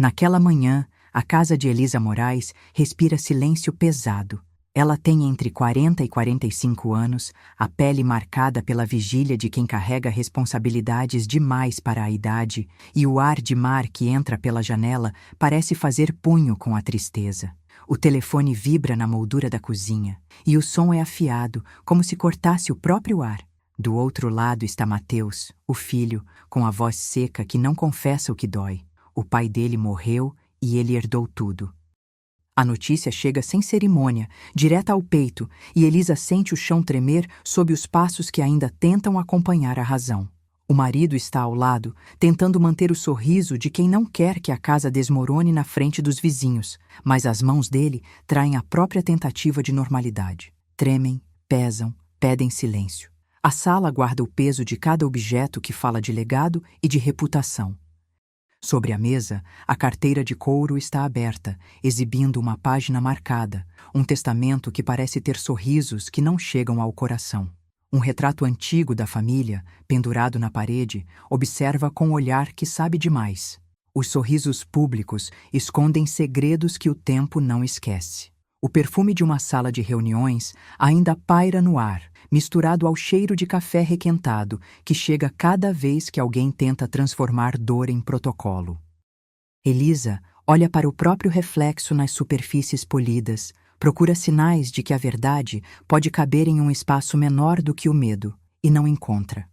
Naquela manhã, a casa de Elisa Moraes respira silêncio pesado. Ela tem entre 40 e 45 anos, a pele marcada pela vigília de quem carrega responsabilidades demais para a idade, e o ar de mar que entra pela janela parece fazer punho com a tristeza. O telefone vibra na moldura da cozinha, e o som é afiado, como se cortasse o próprio ar. Do outro lado está Mateus, o filho, com a voz seca que não confessa o que dói. O pai dele morreu e ele herdou tudo. A notícia chega sem cerimônia, direta ao peito, e Elisa sente o chão tremer sob os passos que ainda tentam acompanhar a razão. O marido está ao lado, tentando manter o sorriso de quem não quer que a casa desmorone na frente dos vizinhos, mas as mãos dele traem a própria tentativa de normalidade. Tremem, pesam, pedem silêncio. A sala guarda o peso de cada objeto que fala de legado e de reputação. Sobre a mesa, a carteira de couro está aberta, exibindo uma página marcada, um testamento que parece ter sorrisos que não chegam ao coração. Um retrato antigo da família, pendurado na parede, observa com um olhar que sabe demais. Os sorrisos públicos escondem segredos que o tempo não esquece. O perfume de uma sala de reuniões ainda paira no ar, misturado ao cheiro de café requentado que chega cada vez que alguém tenta transformar dor em protocolo. Elisa olha para o próprio reflexo nas superfícies polidas, procura sinais de que a verdade pode caber em um espaço menor do que o medo, e não encontra.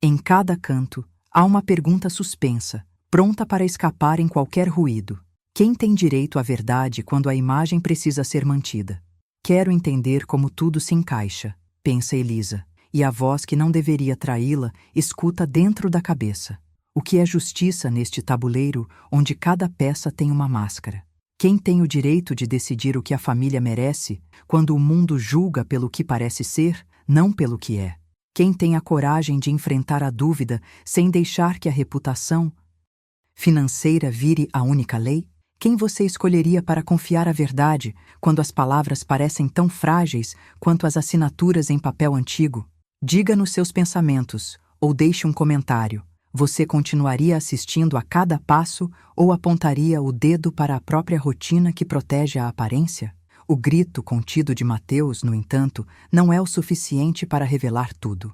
Em cada canto, há uma pergunta suspensa, pronta para escapar em qualquer ruído. Quem tem direito à verdade quando a imagem precisa ser mantida? Quero entender como tudo se encaixa, pensa Elisa, e a voz que não deveria traí-la escuta dentro da cabeça. O que é justiça neste tabuleiro onde cada peça tem uma máscara? Quem tem o direito de decidir o que a família merece quando o mundo julga pelo que parece ser, não pelo que é? Quem tem a coragem de enfrentar a dúvida sem deixar que a reputação financeira vire a única lei? Quem você escolheria para confiar a verdade quando as palavras parecem tão frágeis quanto as assinaturas em papel antigo? Diga nos seus pensamentos, ou deixe um comentário. Você continuaria assistindo a cada passo ou apontaria o dedo para a própria rotina que protege a aparência? O grito contido de Mateus, no entanto, não é o suficiente para revelar tudo.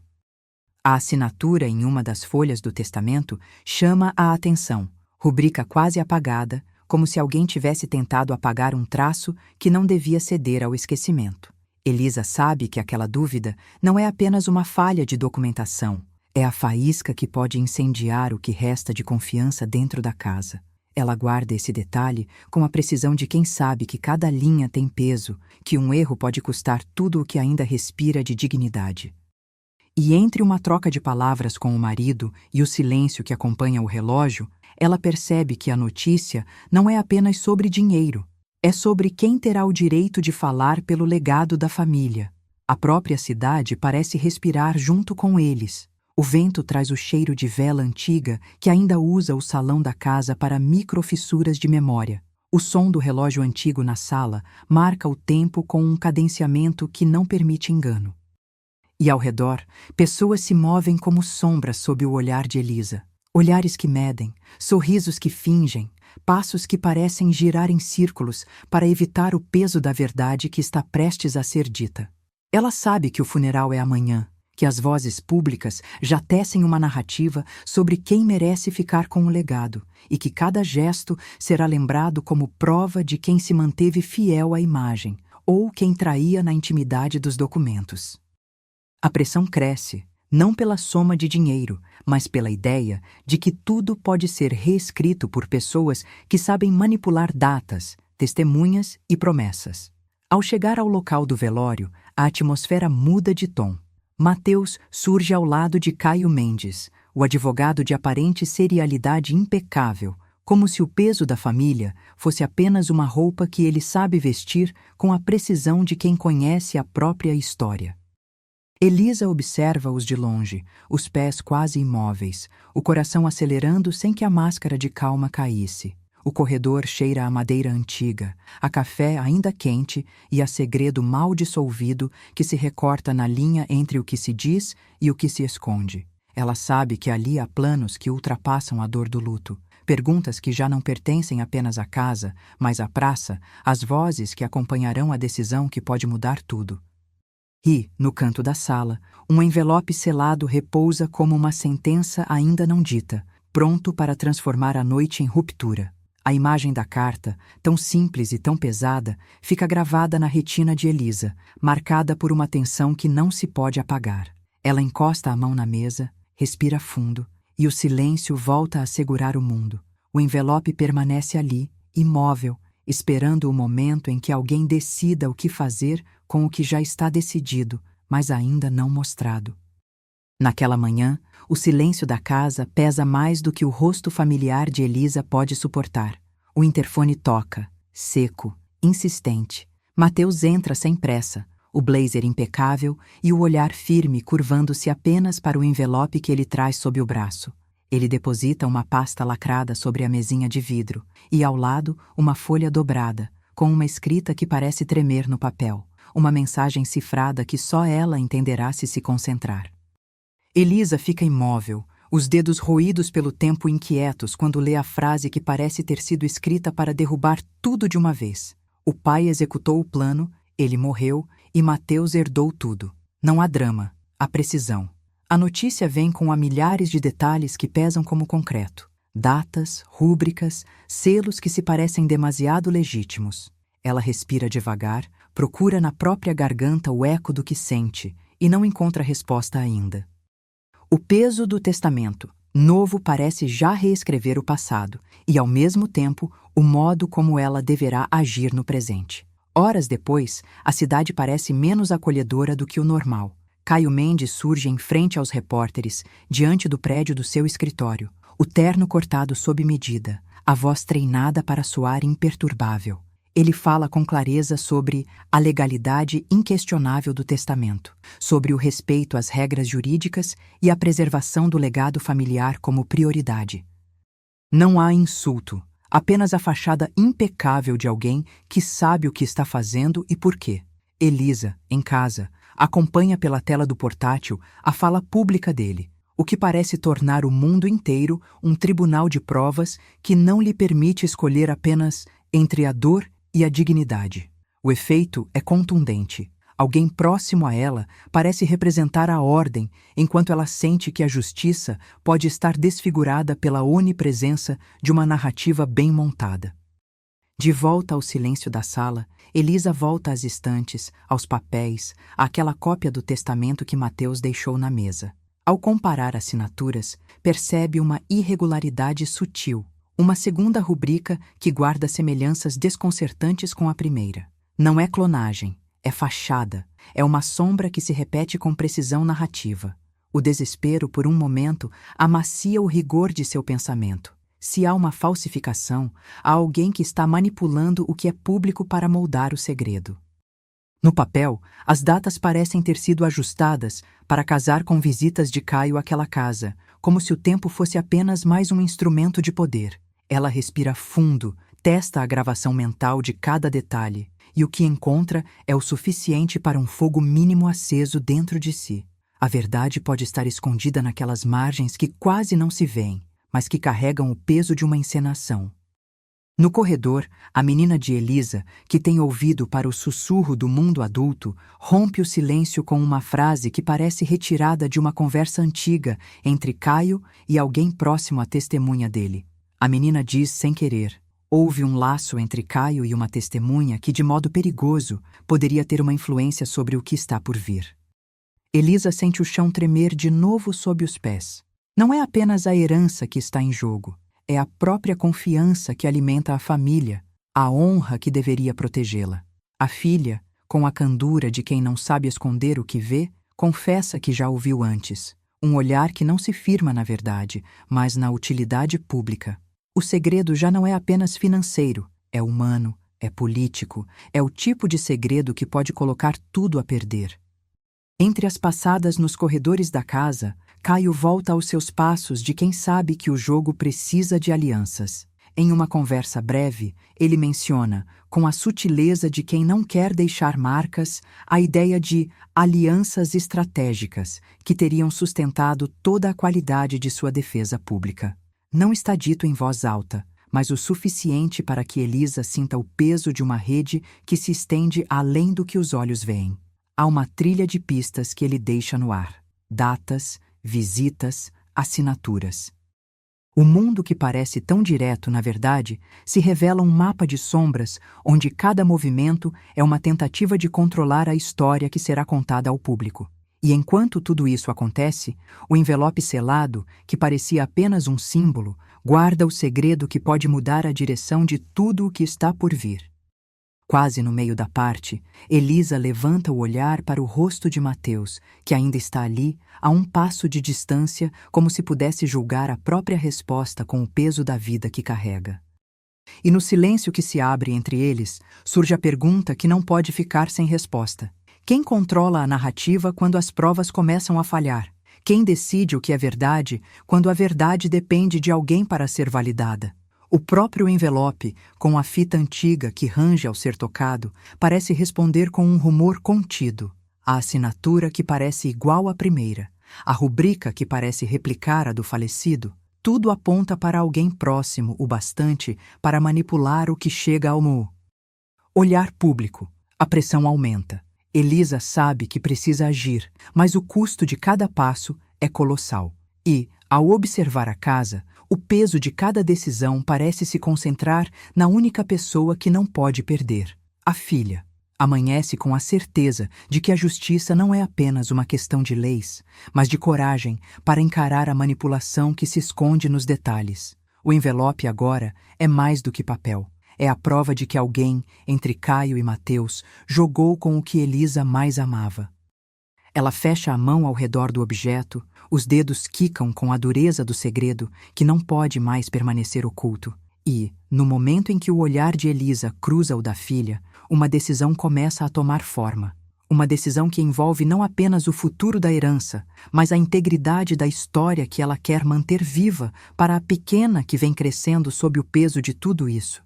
A assinatura em uma das folhas do testamento chama a atenção, rubrica quase apagada, como se alguém tivesse tentado apagar um traço que não devia ceder ao esquecimento. Elisa sabe que aquela dúvida não é apenas uma falha de documentação, é a faísca que pode incendiar o que resta de confiança dentro da casa. Ela guarda esse detalhe com a precisão de quem sabe que cada linha tem peso, que um erro pode custar tudo o que ainda respira de dignidade. E entre uma troca de palavras com o marido e o silêncio que acompanha o relógio, ela percebe que a notícia não é apenas sobre dinheiro, é sobre quem terá o direito de falar pelo legado da família. A própria cidade parece respirar junto com eles. O vento traz o cheiro de vela antiga que ainda usa o salão da casa para microfissuras de memória. O som do relógio antigo na sala marca o tempo com um cadenciamento que não permite engano. E ao redor, pessoas se movem como sombras sob o olhar de Elisa. Olhares que medem, sorrisos que fingem, passos que parecem girar em círculos para evitar o peso da verdade que está prestes a ser dita. Ela sabe que o funeral é amanhã, que as vozes públicas já tecem uma narrativa sobre quem merece ficar com o legado e que cada gesto será lembrado como prova de quem se manteve fiel à imagem ou quem traía na intimidade dos documentos. A pressão cresce, não pela soma de dinheiro, mas pela ideia de que tudo pode ser reescrito por pessoas que sabem manipular datas, testemunhas e promessas. Ao chegar ao local do velório, a atmosfera muda de tom. Mateus surge ao lado de Caio Mendes, o advogado de aparente serialidade impecável, como se o peso da família fosse apenas uma roupa que ele sabe vestir com a precisão de quem conhece a própria história. Elisa observa-os de longe, os pés quase imóveis, o coração acelerando sem que a máscara de calma caísse. O corredor cheira a madeira antiga, a café ainda quente e a segredo mal dissolvido que se recorta na linha entre o que se diz e o que se esconde. Ela sabe que ali há planos que ultrapassam a dor do luto, Perguntas que já não pertencem apenas à casa, mas à praça, as vozes que acompanharão a decisão que pode mudar tudo. E, no canto da sala, um envelope selado repousa como uma sentença ainda não dita, pronto para transformar a noite em ruptura. A imagem da carta, tão simples e tão pesada, fica gravada na retina de Elisa, marcada por uma tensão que não se pode apagar. Ela encosta a mão na mesa, respira fundo, e o silêncio volta a segurar o mundo. O envelope permanece ali, imóvel, esperando o momento em que alguém decida o que fazer com o que já está decidido, mas ainda não mostrado. Naquela manhã, o silêncio da casa pesa mais do que o rosto familiar de Elisa pode suportar. O interfone toca, seco, insistente. Mateus entra sem pressa, o blazer impecável e o olhar firme curvando-se apenas para o envelope que ele traz sob o braço. Ele deposita uma pasta lacrada sobre a mesinha de vidro e, ao lado, uma folha dobrada, com uma escrita que parece tremer no papel, uma mensagem cifrada que só ela entenderá se concentrar. Elisa fica imóvel, os dedos roídos pelo tempo inquietos quando lê a frase que parece ter sido escrita para derrubar tudo de uma vez. O pai executou o plano, ele morreu e Mateus herdou tudo. Não há drama, há precisão. A notícia vem com milhares de detalhes que pesam como concreto. Datas, rúbricas, selos que se parecem demasiado legítimos. Ela respira devagar, procura na própria garganta o eco do que sente e não encontra resposta ainda. O peso do testamento novo parece já reescrever o passado e, ao mesmo tempo, o modo como ela deverá agir no presente. Horas depois, a cidade parece menos acolhedora do que o normal. Caio Mendes surge em frente aos repórteres, diante do prédio do seu escritório, o terno cortado sob medida, a voz treinada para soar imperturbável. Ele fala com clareza sobre a legalidade inquestionável do testamento, sobre o respeito às regras jurídicas e a preservação do legado familiar como prioridade. Não há insulto, apenas a fachada impecável de alguém que sabe o que está fazendo e por quê. Elisa, em casa, acompanha pela tela do portátil a fala pública dele, o que parece tornar o mundo inteiro um tribunal de provas que não lhe permite escolher apenas entre a dor e a dignidade. O efeito é contundente. Alguém próximo a ela parece representar a ordem, enquanto ela sente que a justiça pode estar desfigurada pela onipresença de uma narrativa bem montada. De volta ao silêncio da sala, Elisa volta às estantes, aos papéis, àquela cópia do testamento que Mateus deixou na mesa. Ao comparar assinaturas, percebe uma irregularidade sutil, uma segunda rubrica que guarda semelhanças desconcertantes com a primeira. Não é clonagem, é fachada, é uma sombra que se repete com precisão narrativa. O desespero, por um momento, amacia o rigor de seu pensamento. Se há uma falsificação, há alguém que está manipulando o que é público para moldar o segredo. No papel, as datas parecem ter sido ajustadas para casar com visitas de Caio àquela casa, como se o tempo fosse apenas mais um instrumento de poder. Ela respira fundo, testa a gravação mental de cada detalhe, e o que encontra é o suficiente para um fogo mínimo aceso dentro de si. A verdade pode estar escondida naquelas margens que quase não se veem, mas que carregam o peso de uma encenação. No corredor, a menina de Elisa, que tem ouvido para o sussurro do mundo adulto, rompe o silêncio com uma frase que parece retirada de uma conversa antiga entre Caio e alguém próximo à testemunha dele. A menina diz sem querer: houve um laço entre Caio e uma testemunha que, de modo perigoso, poderia ter uma influência sobre o que está por vir. Elisa sente o chão tremer de novo sob os pés. Não é apenas a herança que está em jogo, é a própria confiança que alimenta a família, a honra que deveria protegê-la. A filha, com a candura de quem não sabe esconder o que vê, confessa que já ouviu antes. Um olhar que não se firma na verdade, mas na utilidade pública. O segredo já não é apenas financeiro, é humano, é político, é o tipo de segredo que pode colocar tudo a perder. Entre as passadas nos corredores da casa, Caio volta aos seus passos de quem sabe que o jogo precisa de alianças. Em uma conversa breve, ele menciona, com a sutileza de quem não quer deixar marcas, a ideia de alianças estratégicas que teriam sustentado toda a qualidade de sua defesa pública. Não está dito em voz alta, mas o suficiente para que Elisa sinta o peso de uma rede que se estende além do que os olhos veem. Há uma trilha de pistas que ele deixa no ar: datas, visitas, assinaturas. O mundo que parece tão direto, na verdade, se revela um mapa de sombras onde cada movimento é uma tentativa de controlar a história que será contada ao público. E enquanto tudo isso acontece, o envelope selado, que parecia apenas um símbolo, guarda o segredo que pode mudar a direção de tudo o que está por vir. Quase no meio da parte, Elisa levanta o olhar para o rosto de Mateus, que ainda está ali, a um passo de distância, como se pudesse julgar a própria resposta com o peso da vida que carrega. E no silêncio que se abre entre eles, surge a pergunta que não pode ficar sem resposta. Quem controla a narrativa quando as provas começam a falhar? Quem decide o que é verdade quando a verdade depende de alguém para ser validada? O próprio envelope, com a fita antiga que range ao ser tocado, parece responder com um rumor contido. A assinatura que parece igual à primeira, a rubrica que parece replicar a do falecido, tudo aponta para alguém próximo o bastante para manipular o que chega ao olhar público. A pressão aumenta. Elisa sabe que precisa agir, mas o custo de cada passo é colossal. E, ao observar a casa, o peso de cada decisão parece se concentrar na única pessoa que não pode perder: a filha. Amanhece com a certeza de que a justiça não é apenas uma questão de leis, mas de coragem para encarar a manipulação que se esconde nos detalhes. O envelope agora é mais do que papel. É a prova de que alguém, entre Caio e Mateus, jogou com o que Elisa mais amava. Ela fecha a mão ao redor do objeto, os dedos quicam com a dureza do segredo, que não pode mais permanecer oculto. E, no momento em que o olhar de Elisa cruza o da filha, uma decisão começa a tomar forma. Uma decisão que envolve não apenas o futuro da herança, mas a integridade da história que ela quer manter viva para a pequena que vem crescendo sob o peso de tudo isso.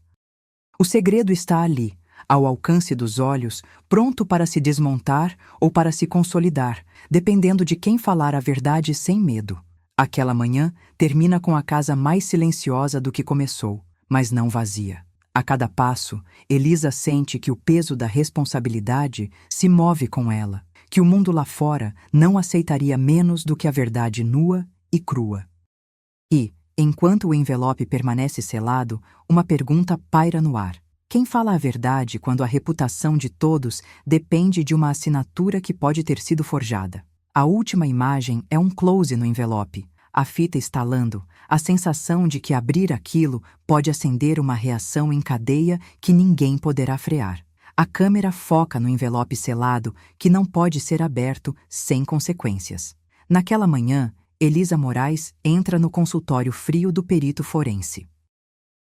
O segredo está ali, ao alcance dos olhos, pronto para se desmontar ou para se consolidar, dependendo de quem falar a verdade sem medo. Aquela manhã termina com a casa mais silenciosa do que começou, mas não vazia. A cada passo, Elisa sente que o peso da responsabilidade se move com ela, que o mundo lá fora não aceitaria menos do que a verdade nua e crua. E, enquanto o envelope permanece selado, uma pergunta paira no ar. Quem fala a verdade quando a reputação de todos depende de uma assinatura que pode ter sido forjada? A última imagem é um close no envelope, a fita estalando, a sensação de que abrir aquilo pode acender uma reação em cadeia que ninguém poderá frear. A câmera foca no envelope selado que não pode ser aberto sem consequências. Naquela manhã, Elisa Moraes entra no consultório frio do perito forense.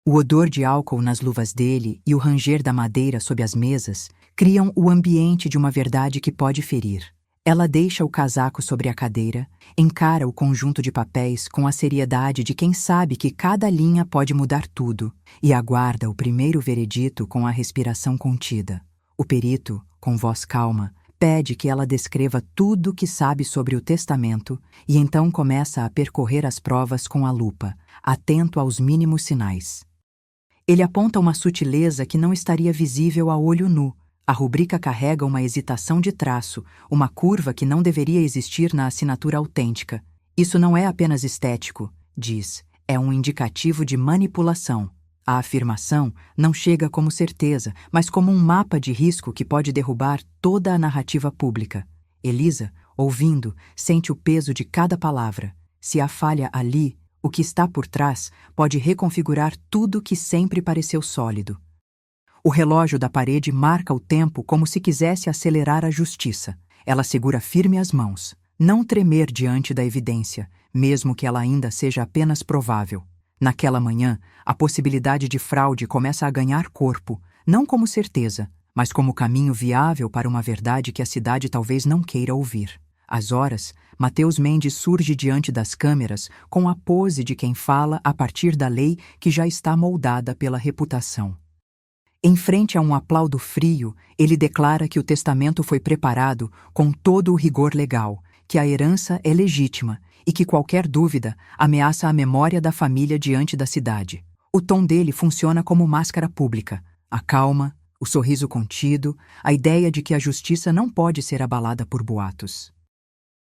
O odor de álcool nas luvas dele e o ranger da madeira sob as mesas criam o ambiente de uma verdade que pode ferir. Ela deixa o casaco sobre a cadeira, encara o conjunto de papéis com a seriedade de quem sabe que cada linha pode mudar tudo, e aguarda o primeiro veredito com a respiração contida. O perito, com voz calma, pede que ela descreva tudo o que sabe sobre o testamento e então começa a percorrer as provas com a lupa, atento aos mínimos sinais. Ele aponta uma sutileza que não estaria visível a olho nu. A rubrica carrega uma hesitação de traço, uma curva que não deveria existir na assinatura autêntica. Isso não é apenas estético, diz, é um indicativo de manipulação. A afirmação não chega como certeza, mas como um mapa de risco que pode derrubar toda a narrativa pública. Elisa, ouvindo, sente o peso de cada palavra. Se há falha ali, o que está por trás pode reconfigurar tudo que sempre pareceu sólido. O relógio da parede marca o tempo como se quisesse acelerar a justiça. Ela segura firme as mãos, não tremer diante da evidência, mesmo que ela ainda seja apenas provável. Naquela manhã, a possibilidade de fraude começa a ganhar corpo, não como certeza, mas como caminho viável para uma verdade que a cidade talvez não queira ouvir. Às horas, Mateus Mendes surge diante das câmeras com a pose de quem fala a partir da lei que já está moldada pela reputação. Em frente a um aplauso frio, ele declara que o testamento foi preparado com todo o rigor legal, que a herança é legítima e que qualquer dúvida ameaça a memória da família diante da cidade. O tom dele funciona como máscara pública. A calma, o sorriso contido, a ideia de que a justiça não pode ser abalada por boatos.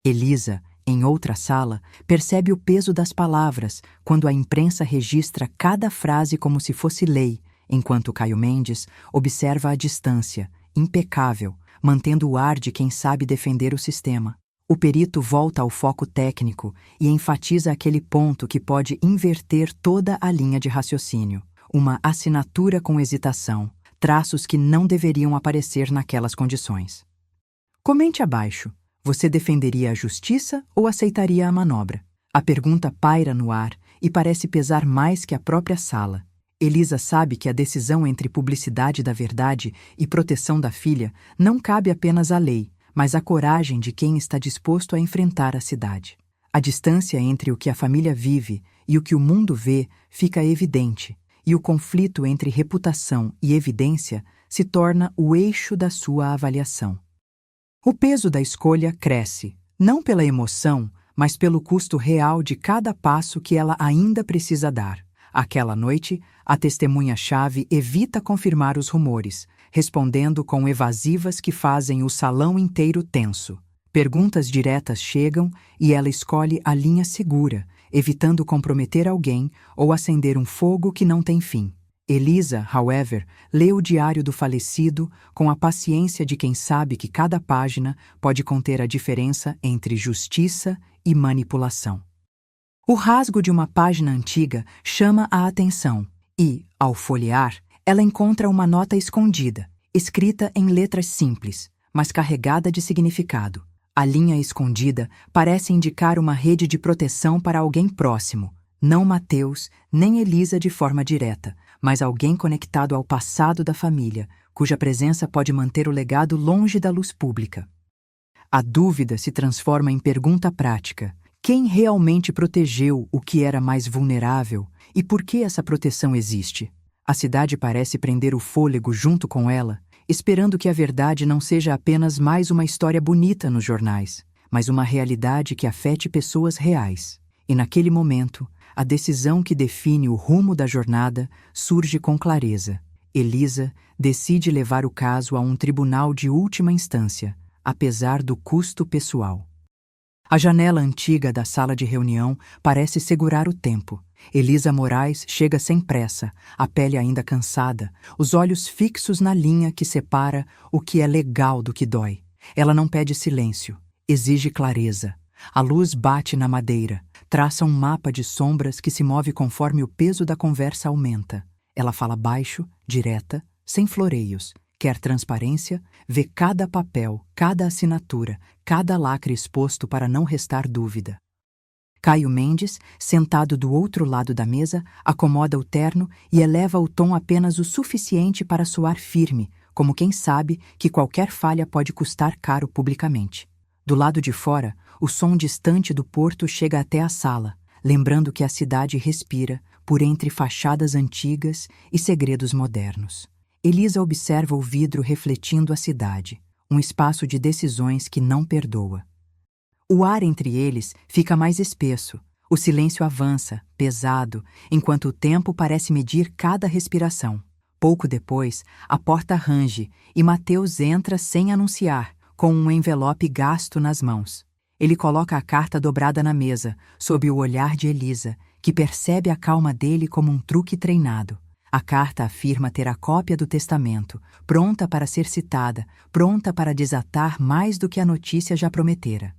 Elisa, em outra sala, percebe o peso das palavras quando a imprensa registra cada frase como se fosse lei, enquanto Caio Mendes observa à distância, impecável, mantendo o ar de quem sabe defender o sistema. O perito volta ao foco técnico e enfatiza aquele ponto que pode inverter toda a linha de raciocínio. Uma assinatura com hesitação, traços que não deveriam aparecer naquelas condições. Comente abaixo. Você defenderia a justiça ou aceitaria a manobra? A pergunta paira no ar e parece pesar mais que a própria sala. Elisa sabe que a decisão entre publicidade da verdade e proteção da filha não cabe apenas à lei, mas à coragem de quem está disposto a enfrentar a cidade. A distância entre o que a família vive e o que o mundo vê fica evidente, e o conflito entre reputação e evidência se torna o eixo da sua avaliação. O peso da escolha cresce, não pela emoção, mas pelo custo real de cada passo que ela ainda precisa dar. Aquela noite, a testemunha-chave evita confirmar os rumores, respondendo com evasivas que fazem o salão inteiro tenso. Perguntas diretas chegam e ela escolhe a linha segura, evitando comprometer alguém ou acender um fogo que não tem fim. Elisa, however, lê o diário do falecido com a paciência de quem sabe que cada página pode conter a diferença entre justiça e manipulação. O rasgo de uma página antiga chama a atenção e, ao folhear, ela encontra uma nota escondida, escrita em letras simples, mas carregada de significado. A linha escondida parece indicar uma rede de proteção para alguém próximo, não Mateus, nem Elisa de forma direta, mas alguém conectado ao passado da família, cuja presença pode manter o legado longe da luz pública. A dúvida se transforma em pergunta prática. Quem realmente protegeu o que era mais vulnerável e por que essa proteção existe? A cidade parece prender o fôlego junto com ela, esperando que a verdade não seja apenas mais uma história bonita nos jornais, mas uma realidade que afete pessoas reais. E naquele momento, a decisão que define o rumo da jornada surge com clareza. Elisa decide levar o caso a um tribunal de última instância, apesar do custo pessoal. A janela antiga da sala de reunião parece segurar o tempo. Elisa Moraes chega sem pressa, a pele ainda cansada, os olhos fixos na linha que separa o que é legal do que dói. Ela não pede silêncio, exige clareza. A luz bate na madeira, traça um mapa de sombras que se move conforme o peso da conversa aumenta. Ela fala baixo, direta, sem floreios. Quer transparência, vê cada papel, cada assinatura, cada lacre exposto para não restar dúvida. Caio Mendes, sentado do outro lado da mesa, acomoda o terno e eleva o tom apenas o suficiente para soar firme, como quem sabe que qualquer falha pode custar caro publicamente. Do lado de fora, o som distante do porto chega até a sala, lembrando que a cidade respira por entre fachadas antigas e segredos modernos. Elisa observa o vidro refletindo a cidade, um espaço de decisões que não perdoa. O ar entre eles fica mais espesso, o silêncio avança, pesado, enquanto o tempo parece medir cada respiração. Pouco depois, a porta range e Mateus entra sem anunciar, com um envelope gasto nas mãos. Ele coloca a carta dobrada na mesa, sob o olhar de Elisa, que percebe a calma dele como um truque treinado. A carta afirma ter a cópia do testamento, pronta para ser citada, pronta para desatar mais do que a notícia já prometera.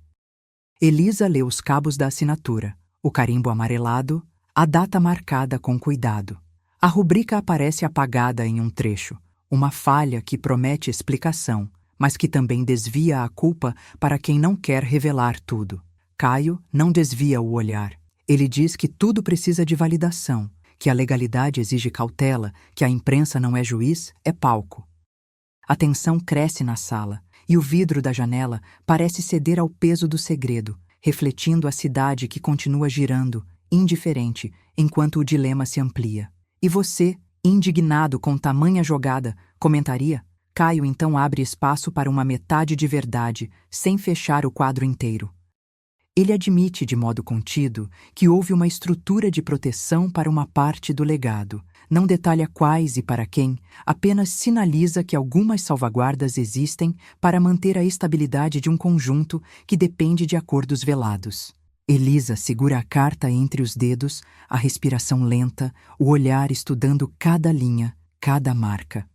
Elisa lê os cabos da assinatura, o carimbo amarelado, a data marcada com cuidado. A rubrica aparece apagada em um trecho, uma falha que promete explicação, mas que também desvia a culpa para quem não quer revelar tudo. Caio não desvia o olhar. Ele diz que tudo precisa de validação, que a legalidade exige cautela, que a imprensa não é juiz, é palco. A tensão cresce na sala, e o vidro da janela parece ceder ao peso do segredo, refletindo a cidade que continua girando, indiferente, enquanto o dilema se amplia. E você, indignado com tamanha jogada, comentaria? Caio então abre espaço para uma metade de verdade, sem fechar o quadro inteiro. Ele admite de modo contido que houve uma estrutura de proteção para uma parte do legado. Não detalha quais e para quem, apenas sinaliza que algumas salvaguardas existem para manter a estabilidade de um conjunto que depende de acordos velados. Elisa segura a carta entre os dedos, a respiração lenta, o olhar estudando cada linha, cada marca.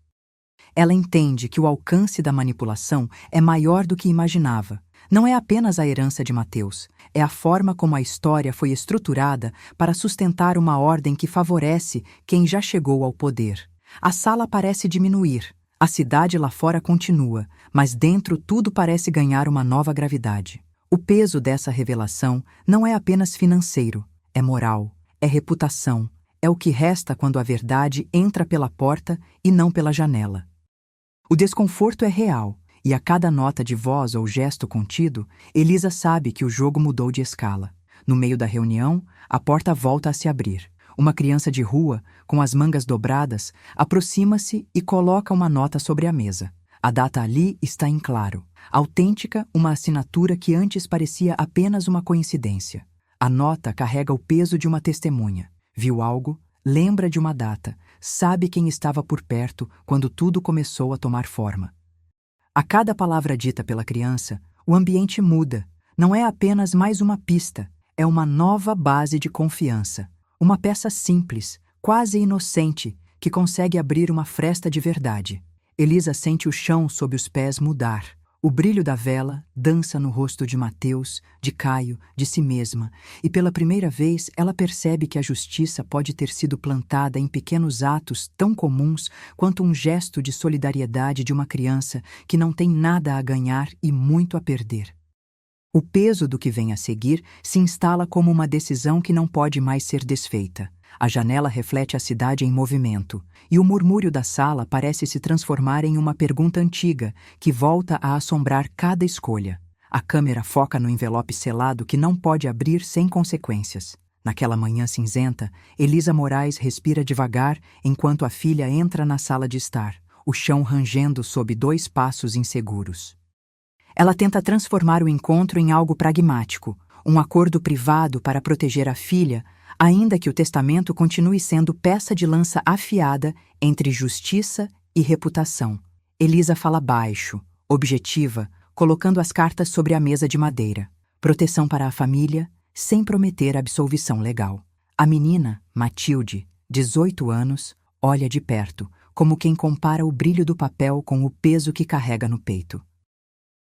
Ela entende que o alcance da manipulação é maior do que imaginava. Não é apenas a herança de Mateus, é a forma como a história foi estruturada para sustentar uma ordem que favorece quem já chegou ao poder. A sala parece diminuir, a cidade lá fora continua, mas dentro tudo parece ganhar uma nova gravidade. O peso dessa revelação não é apenas financeiro, é moral, é reputação, é o que resta quando a verdade entra pela porta e não pela janela. O desconforto é real, e a cada nota de voz ou gesto contido, Elisa sabe que o jogo mudou de escala. No meio da reunião, a porta volta a se abrir. Uma criança de rua, com as mangas dobradas, aproxima-se e coloca uma nota sobre a mesa. A data ali está em claro. Autêntica, uma assinatura que antes parecia apenas uma coincidência. A nota carrega o peso de uma testemunha. Viu algo, lembra de uma data, sabe quem estava por perto quando tudo começou a tomar forma. A cada palavra dita pela criança, o ambiente muda. Não é apenas mais uma pista, é uma nova base de confiança. Uma peça simples, quase inocente, que consegue abrir uma fresta de verdade. Elisa sente o chão sob os pés mudar. O brilho da vela dança no rosto de Mateus, de Caio, de si mesma, e pela primeira vez ela percebe que a justiça pode ter sido plantada em pequenos atos tão comuns quanto um gesto de solidariedade de uma criança que não tem nada a ganhar e muito a perder. O peso do que vem a seguir se instala como uma decisão que não pode mais ser desfeita. A janela reflete a cidade em movimento, e o murmúrio da sala parece se transformar em uma pergunta antiga que volta a assombrar cada escolha. A câmera foca no envelope selado que não pode abrir sem consequências. Naquela manhã cinzenta, Elisa Moraes respira devagar enquanto a filha entra na sala de estar, o chão rangendo sob 2 passos inseguros. Ela tenta transformar o encontro em algo pragmático, um acordo privado para proteger a filha, ainda que o testamento continue sendo peça de lança afiada entre justiça e reputação. Elisa fala baixo, objetiva, colocando as cartas sobre a mesa de madeira. Proteção para a família, sem prometer absolvição legal. A menina, Matilde, 18 anos, olha de perto, como quem compara o brilho do papel com o peso que carrega no peito.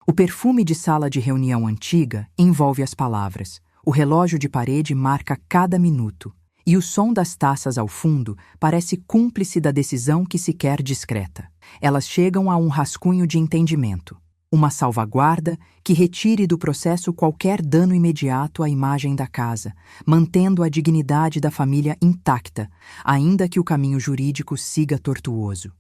O perfume de sala de reunião antiga envolve as palavras. O relógio de parede marca cada minuto, e o som das taças ao fundo parece cúmplice da decisão que se quer discreta. Elas chegam a um rascunho de entendimento, uma salvaguarda que retire do processo qualquer dano imediato à imagem da casa, mantendo a dignidade da família intacta, ainda que o caminho jurídico siga tortuoso.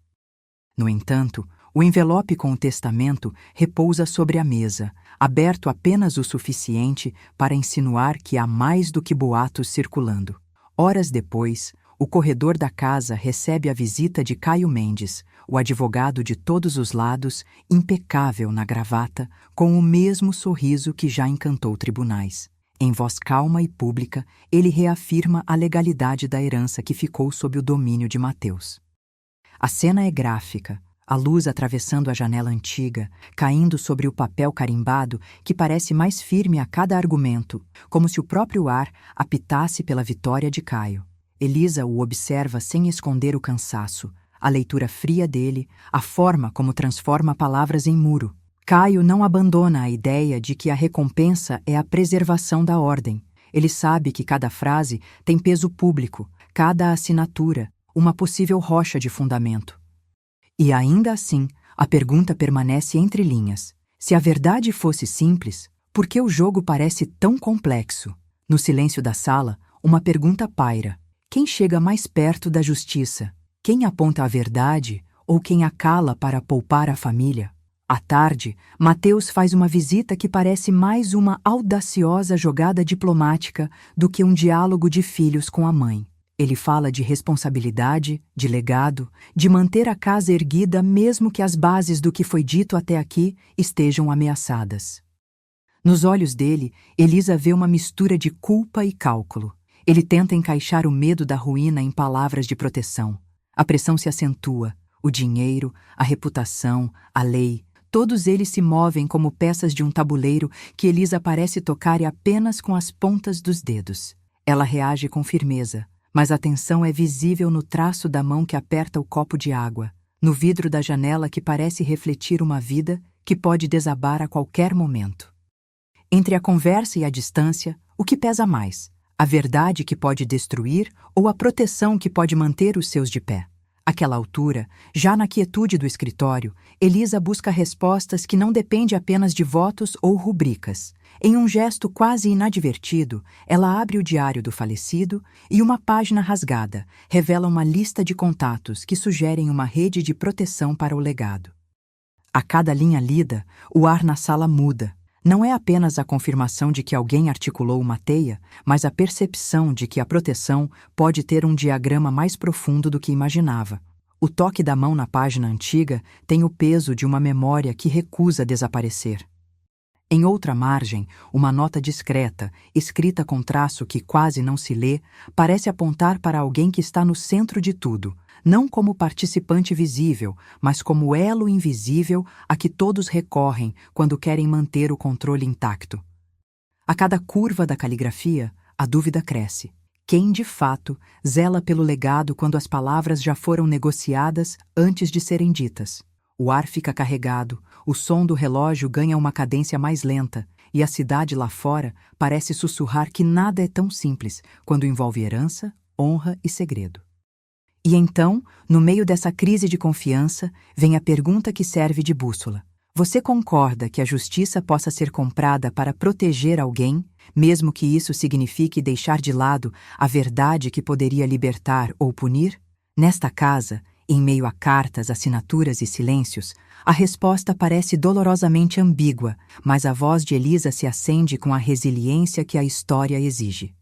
No entanto, o envelope com o testamento repousa sobre a mesa, aberto apenas o suficiente para insinuar que há mais do que boatos circulando. Horas depois, o corredor da casa recebe a visita de Caio Mendes, o advogado de todos os lados, impecável na gravata, com o mesmo sorriso que já encantou tribunais. Em voz calma e pública, ele reafirma a legalidade da herança que ficou sob o domínio de Mateus. A cena é gráfica, a luz atravessando a janela antiga, caindo sobre o papel carimbado que parece mais firme a cada argumento, como se o próprio ar apitasse pela vitória de Caio. Elisa o observa sem esconder o cansaço, a leitura fria dele, a forma como transforma palavras em muro. Caio não abandona a ideia de que a recompensa é a preservação da ordem. Ele sabe que cada frase tem peso público, cada assinatura, uma possível rocha de fundamento. E ainda assim, a pergunta permanece entre linhas. Se a verdade fosse simples, por que o jogo parece tão complexo? No silêncio da sala, uma pergunta paira. Quem chega mais perto da justiça? Quem aponta a verdade ou quem a cala para poupar a família? À tarde, Mateus faz uma visita que parece mais uma audaciosa jogada diplomática do que um diálogo de filhos com a mãe. Ele fala de responsabilidade, de legado, de manter a casa erguida mesmo que as bases do que foi dito até aqui estejam ameaçadas. Nos olhos dele, Elisa vê uma mistura de culpa e cálculo. Ele tenta encaixar o medo da ruína em palavras de proteção. A pressão se acentua. O dinheiro, a reputação, a lei, todos eles se movem como peças de um tabuleiro que Elisa parece tocar apenas com as pontas dos dedos. Ela reage com firmeza, mas a tensão é visível no traço da mão que aperta o copo de água, no vidro da janela que parece refletir uma vida que pode desabar a qualquer momento. Entre a conversa e a distância, o que pesa mais? A verdade que pode destruir ou a proteção que pode manter os seus de pé? Àquela altura, já na quietude do escritório, Elisa busca respostas que não dependem apenas de votos ou rubricas. Em um gesto quase inadvertido, ela abre o diário do falecido e uma página rasgada revela uma lista de contatos que sugerem uma rede de proteção para o legado. A cada linha lida, o ar na sala muda. Não é apenas a confirmação de que alguém articulou uma teia, mas a percepção de que a proteção pode ter um diagrama mais profundo do que imaginava. O toque da mão na página antiga tem o peso de uma memória que recusa desaparecer. Em outra margem, uma nota discreta, escrita com traço que quase não se lê, parece apontar para alguém que está no centro de tudo, não como participante visível, mas como elo invisível a que todos recorrem quando querem manter o controle intacto. A cada curva da caligrafia, a dúvida cresce. Quem, de fato, zela pelo legado quando as palavras já foram negociadas antes de serem ditas? O ar fica carregado, o som do relógio ganha uma cadência mais lenta, e a cidade lá fora parece sussurrar que nada é tão simples quando envolve herança, honra e segredo. E então, no meio dessa crise de confiança, vem a pergunta que serve de bússola. Você concorda que a justiça possa ser comprada para proteger alguém, mesmo que isso signifique deixar de lado a verdade que poderia libertar ou punir? Nesta casa, em meio a cartas, assinaturas e silêncios, a resposta parece dolorosamente ambígua, mas a voz de Elisa se acende com a resiliência que a história exige.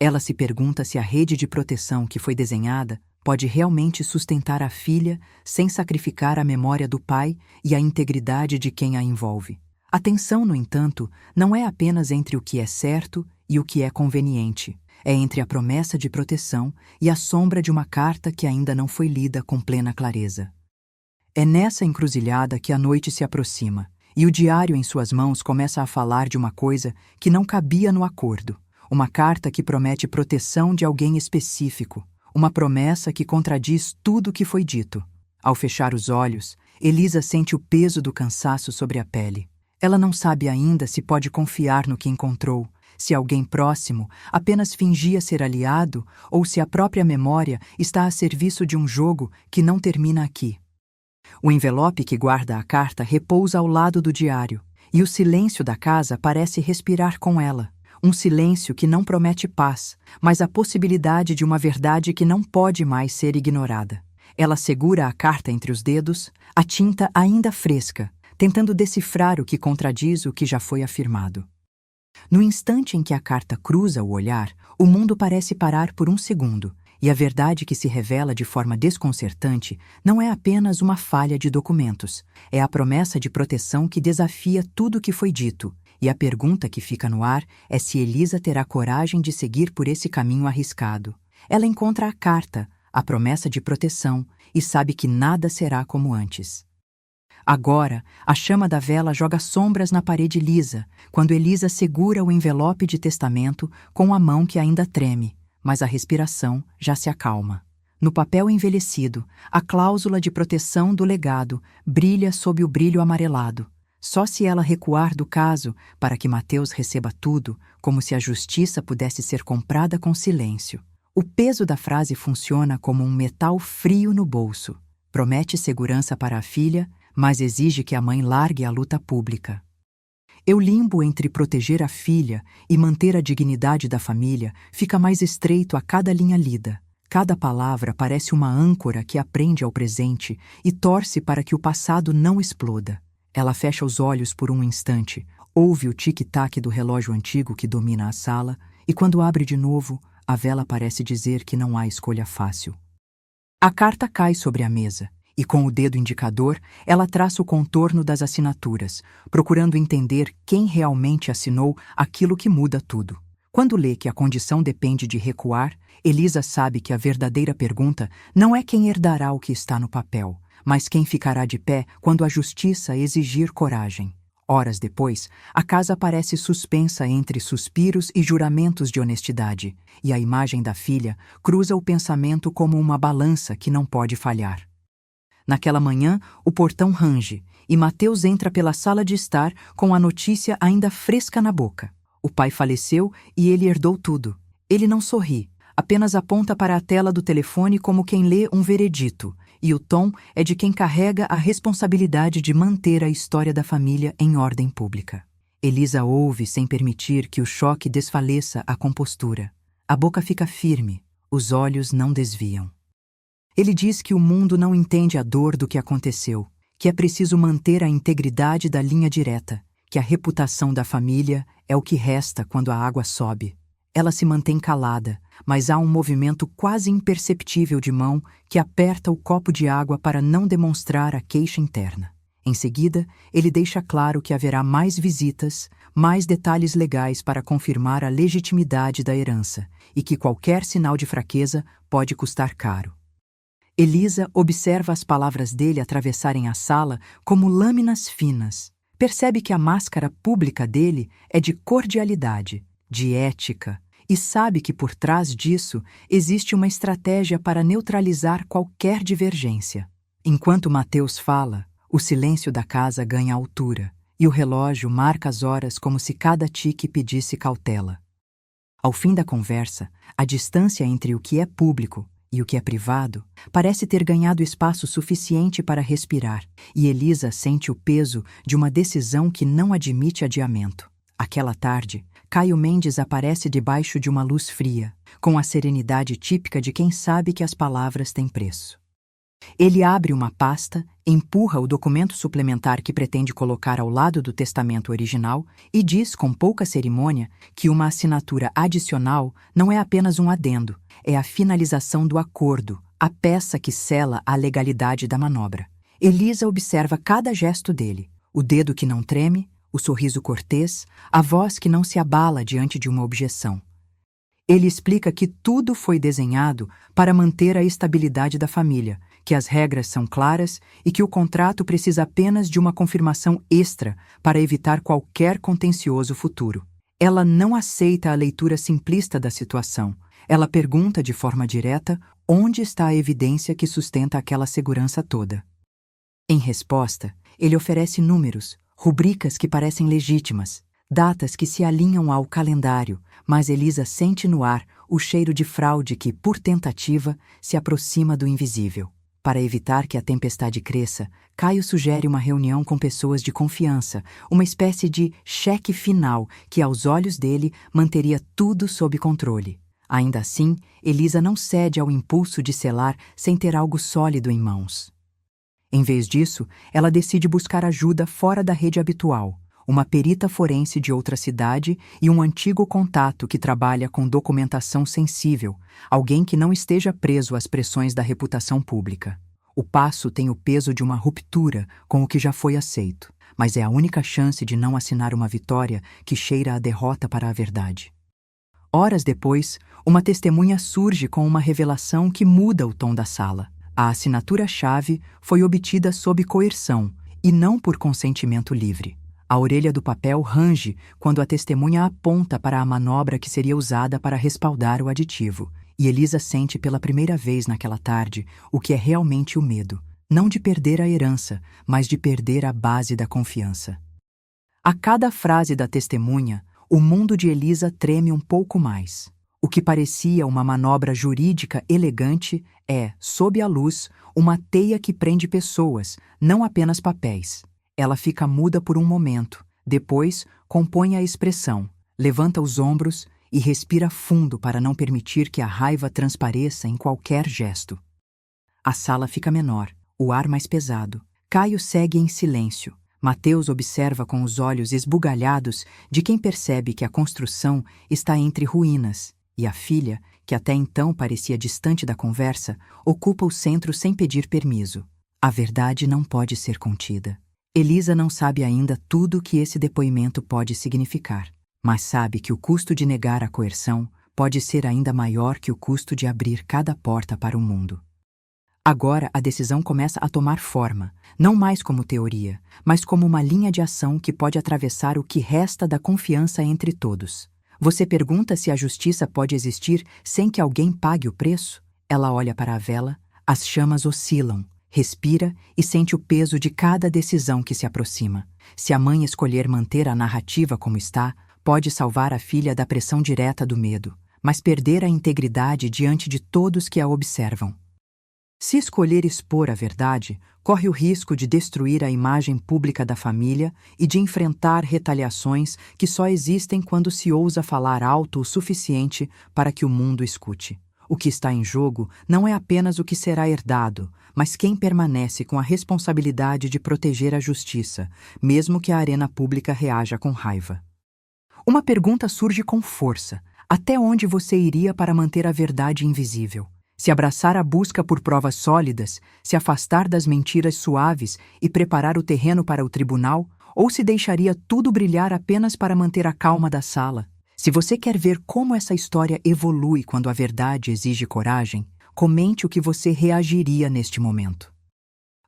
Ela se pergunta se a rede de proteção que foi desenhada pode realmente sustentar a filha sem sacrificar a memória do pai e a integridade de quem a envolve. A tensão, no entanto, não é apenas entre o que é certo e o que é conveniente. É entre a promessa de proteção e a sombra de uma carta que ainda não foi lida com plena clareza. É nessa encruzilhada que a noite se aproxima, e o diário em suas mãos começa a falar de uma coisa que não cabia no acordo. Uma carta que promete proteção de alguém específico, uma promessa que contradiz tudo o que foi dito. Ao fechar os olhos, Elisa sente o peso do cansaço sobre a pele. Ela não sabe ainda se pode confiar no que encontrou, se alguém próximo apenas fingia ser aliado ou se a própria memória está a serviço de um jogo que não termina aqui. O envelope que guarda a carta repousa ao lado do diário, e o silêncio da casa parece respirar com ela. Um silêncio que não promete paz, mas a possibilidade de uma verdade que não pode mais ser ignorada. Ela segura a carta entre os dedos, a tinta ainda fresca, tentando decifrar o que contradiz o que já foi afirmado. No instante em que a carta cruza o olhar, o mundo parece parar por um segundo, e a verdade que se revela de forma desconcertante não é apenas uma falha de documentos, é a promessa de proteção que desafia tudo o que foi dito, e a pergunta que fica no ar é se Elisa terá coragem de seguir por esse caminho arriscado. Ela encontra a carta, a promessa de proteção, e sabe que nada será como antes. Agora, a chama da vela joga sombras na parede lisa, quando Elisa segura o envelope de testamento com a mão que ainda treme, mas a respiração já se acalma. No papel envelhecido, a cláusula de proteção do legado brilha sob o brilho amarelado. Só se ela recuar do caso para que Mateus receba tudo, como se a justiça pudesse ser comprada com silêncio. O peso da frase funciona como um metal frio no bolso. Promete segurança para a filha, mas exige que a mãe largue a luta pública. O limbo entre proteger a filha e manter a dignidade da família fica mais estreito a cada linha lida. Cada palavra parece uma âncora que aprende ao presente e torce para que o passado não exploda. Ela fecha os olhos por um instante, ouve o tic-tac do relógio antigo que domina a sala e, quando abre de novo, a vela parece dizer que não há escolha fácil. A carta cai sobre a mesa, E com o dedo indicador, ela traça o contorno das assinaturas, procurando entender quem realmente assinou aquilo que muda tudo. Quando lê que a condição depende de recuar, Elisa sabe que a verdadeira pergunta não é quem herdará o que está no papel, mas quem ficará de pé quando a justiça exigir coragem. Horas depois, a casa parece suspensa entre suspiros e juramentos de honestidade, e a imagem da filha cruza o pensamento como uma balança que não pode falhar. Naquela manhã, o portão range, e Mateus entra pela sala de estar com a notícia ainda fresca na boca. O pai faleceu e ele herdou tudo. Ele não sorri, apenas aponta para a tela do telefone como quem lê um veredito, e o tom é de quem carrega a responsabilidade de manter a história da família em ordem pública. Elisa ouve sem permitir que o choque desfaleça a compostura. A boca fica firme, os olhos não desviam. Ele diz que o mundo não entende a dor do que aconteceu, que é preciso manter a integridade da linha direta, que a reputação da família é o que resta quando a água sobe. Ela se mantém calada, mas há um movimento quase imperceptível de mão que aperta o copo de água para não demonstrar a queixa interna. Em seguida, ele deixa claro que haverá mais visitas, mais detalhes legais para confirmar a legitimidade da herança e que qualquer sinal de fraqueza pode custar caro. Elisa observa as palavras dele atravessarem a sala como lâminas finas. Percebe que a máscara pública dele é de cordialidade, de ética, e sabe que por trás disso existe uma estratégia para neutralizar qualquer divergência. Enquanto Mateus fala, o silêncio da casa ganha altura, e o relógio marca as horas como se cada tique pedisse cautela. Ao fim da conversa, a distância entre o que é público e o que é privado parece ter ganhado espaço suficiente para respirar, e Elisa sente o peso de uma decisão que não admite adiamento. Aquela tarde, Caio Mendes aparece debaixo de uma luz fria, com a serenidade típica de quem sabe que as palavras têm preço. Ele abre uma pasta, empurra o documento suplementar que pretende colocar ao lado do testamento original e diz com pouca cerimônia que uma assinatura adicional não é apenas um adendo, é a finalização do acordo, a peça que sela a legalidade da manobra. Elisa observa cada gesto dele, o dedo que não treme, o sorriso cortês, a voz que não se abala diante de uma objeção. Ele explica que tudo foi desenhado para manter a estabilidade da família, que as regras são claras e que o contrato precisa apenas de uma confirmação extra para evitar qualquer contencioso futuro. Ela não aceita a leitura simplista da situação. Ela pergunta de forma direta onde está a evidência que sustenta aquela segurança toda. Em resposta, ele oferece números, rubricas que parecem legítimas, datas que se alinham ao calendário, mas Elisa sente no ar o cheiro de fraude que, por tentativa, se aproxima do invisível. Para evitar que a tempestade cresça, Caio sugere uma reunião com pessoas de confiança, uma espécie de cheque final que, aos olhos dele, manteria tudo sob controle. Ainda assim, Elisa não cede ao impulso de selar sem ter algo sólido em mãos. Em vez disso, ela decide buscar ajuda fora da rede habitual, uma perita forense de outra cidade e um antigo contato que trabalha com documentação sensível, alguém que não esteja preso às pressões da reputação pública. O passo tem o peso de uma ruptura com o que já foi aceito, mas é a única chance de não assinar uma vitória que cheira a derrota para a verdade. Horas depois, uma testemunha surge com uma revelação que muda o tom da sala. A assinatura-chave foi obtida sob coerção e não por consentimento livre. A orelha do papel range quando a testemunha aponta para a manobra que seria usada para respaldar o aditivo, e Elisa sente pela primeira vez naquela tarde o que é realmente o medo, não de perder a herança, mas de perder a base da confiança. A cada frase da testemunha, o mundo de Elisa treme um pouco mais. O que parecia uma manobra jurídica elegante é, sob a luz, uma teia que prende pessoas, não apenas papéis. Ela fica muda por um momento, depois compõe a expressão, levanta os ombros e respira fundo para não permitir que a raiva transpareça em qualquer gesto. A sala fica menor, o ar mais pesado. Caio segue em silêncio. Mateus observa com os olhos esbugalhados de quem percebe que a construção está entre ruínas, e a filha, que até então parecia distante da conversa, ocupa o centro sem pedir permisso. A verdade não pode ser contida. Elisa não sabe ainda tudo o que esse depoimento pode significar, mas sabe que o custo de negar a coerção pode ser ainda maior que o custo de abrir cada porta para o mundo. Agora a decisão começa a tomar forma, não mais como teoria, mas como uma linha de ação que pode atravessar o que resta da confiança entre todos. Você pergunta se a justiça pode existir sem que alguém pague o preço? Ela olha para a vela, as chamas oscilam, respira e sente o peso de cada decisão que se aproxima. Se a mãe escolher manter a narrativa como está, pode salvar a filha da pressão direta do medo, mas perder a integridade diante de todos que a observam. Se escolher expor a verdade, corre o risco de destruir a imagem pública da família e de enfrentar retaliações que só existem quando se ousa falar alto o suficiente para que o mundo escute. O que está em jogo não é apenas o que será herdado, mas quem permanece com a responsabilidade de proteger a justiça, mesmo que a arena pública reaja com raiva. Uma pergunta surge com força: até onde você iria para manter a verdade invisível? Se abraçar a busca por provas sólidas, se afastar das mentiras suaves e preparar o terreno para o tribunal, ou se deixaria tudo brilhar apenas para manter a calma da sala? Se você quer ver como essa história evolui quando a verdade exige coragem, comente o que você reagiria neste momento.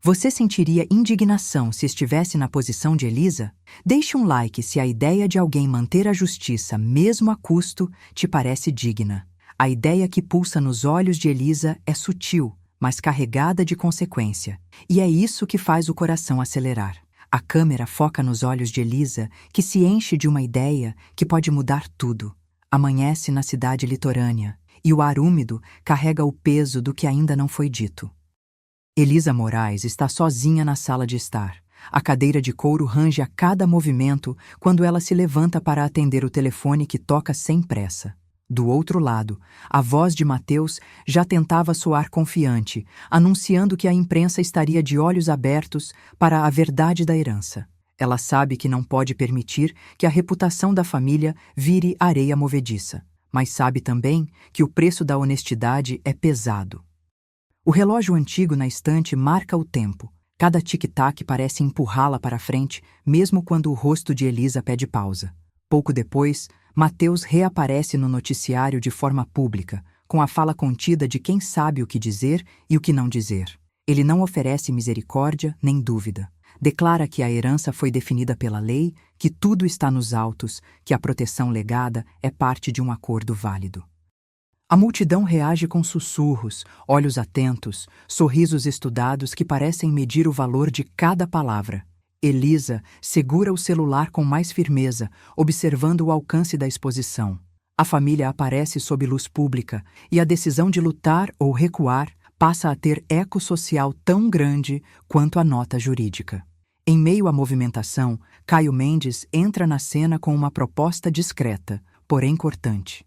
Você sentiria indignação se estivesse na posição de Elisa? Deixe um like se a ideia de alguém manter a justiça, mesmo a custo, te parece digna. A ideia que pulsa nos olhos de Elisa é sutil, mas carregada de consequência, e é isso que faz o coração acelerar. A câmera foca nos olhos de Elisa, que se enche de uma ideia que pode mudar tudo. Amanhece na cidade litorânea, e o ar úmido carrega o peso do que ainda não foi dito. Elisa Moraes está sozinha na sala de estar. A cadeira de couro range a cada movimento quando ela se levanta para atender o telefone que toca sem pressa. Do outro lado, a voz de Mateus já tentava soar confiante, anunciando que a imprensa estaria de olhos abertos para a verdade da herança. Ela sabe que não pode permitir que a reputação da família vire areia movediça, mas sabe também que o preço da honestidade é pesado. O relógio antigo na estante marca o tempo. Cada tic-tac parece empurrá-la para frente, mesmo quando o rosto de Elisa pede pausa. Pouco depois, Mateus reaparece no noticiário de forma pública, com a fala contida de quem sabe o que dizer e o que não dizer. Ele não oferece misericórdia nem dúvida. Declara que a herança foi definida pela lei, que tudo está nos autos, que a proteção legada é parte de um acordo válido. A multidão reage com sussurros, olhos atentos, sorrisos estudados que parecem medir o valor de cada palavra. Elisa segura o celular com mais firmeza, observando o alcance da exposição. A família aparece sob luz pública e a decisão de lutar ou recuar passa a ter eco social tão grande quanto a nota jurídica. Em meio à movimentação, Caio Mendes entra na cena com uma proposta discreta, porém cortante.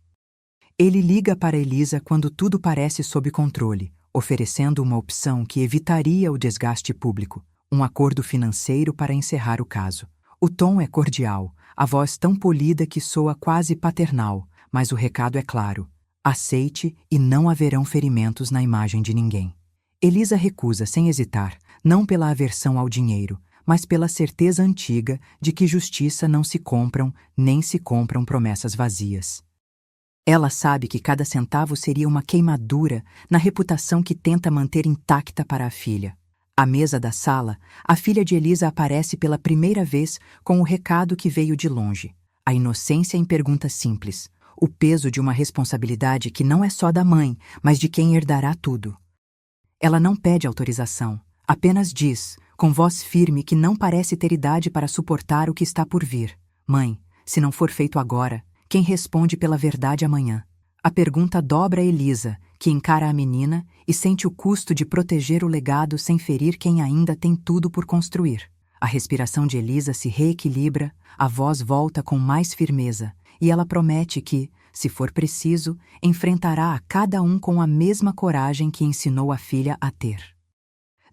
Ele liga para Elisa quando tudo parece sob controle, oferecendo uma opção que evitaria o desgaste público. Um acordo financeiro para encerrar o caso. O tom é cordial, a voz tão polida que soa quase paternal, mas o recado é claro: aceite e não haverão ferimentos na imagem de ninguém. Elisa recusa sem hesitar, não pela aversão ao dinheiro, mas pela certeza antiga de que justiça não se compram, nem se compram promessas vazias. Ela sabe que cada centavo seria uma queimadura na reputação que tenta manter intacta para a filha. À mesa da sala, a filha de Elisa aparece pela primeira vez com o recado que veio de longe. A inocência em perguntas simples. O peso de uma responsabilidade que não é só da mãe, mas de quem herdará tudo. Ela não pede autorização, apenas diz, com voz firme que não parece ter idade para suportar o que está por vir: mãe, se não for feito agora, quem responde pela verdade amanhã? A pergunta dobra Elisa, que encara a menina e sente o custo de proteger o legado sem ferir quem ainda tem tudo por construir. A respiração de Elisa se reequilibra, a voz volta com mais firmeza, e ela promete que, se for preciso, enfrentará a cada um com a mesma coragem que ensinou a filha a ter.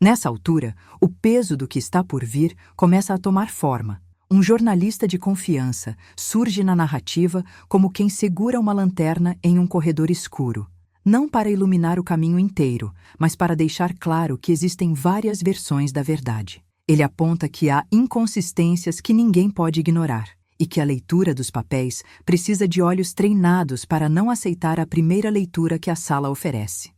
Nessa altura, o peso do que está por vir começa a tomar forma. Um jornalista de confiança surge na narrativa como quem segura uma lanterna em um corredor escuro. não para iluminar o caminho inteiro, mas para deixar claro que existem várias versões da verdade. Ele aponta que há inconsistências que ninguém pode ignorar, e que a leitura dos papéis precisa de olhos treinados para não aceitar a primeira leitura que a sala oferece.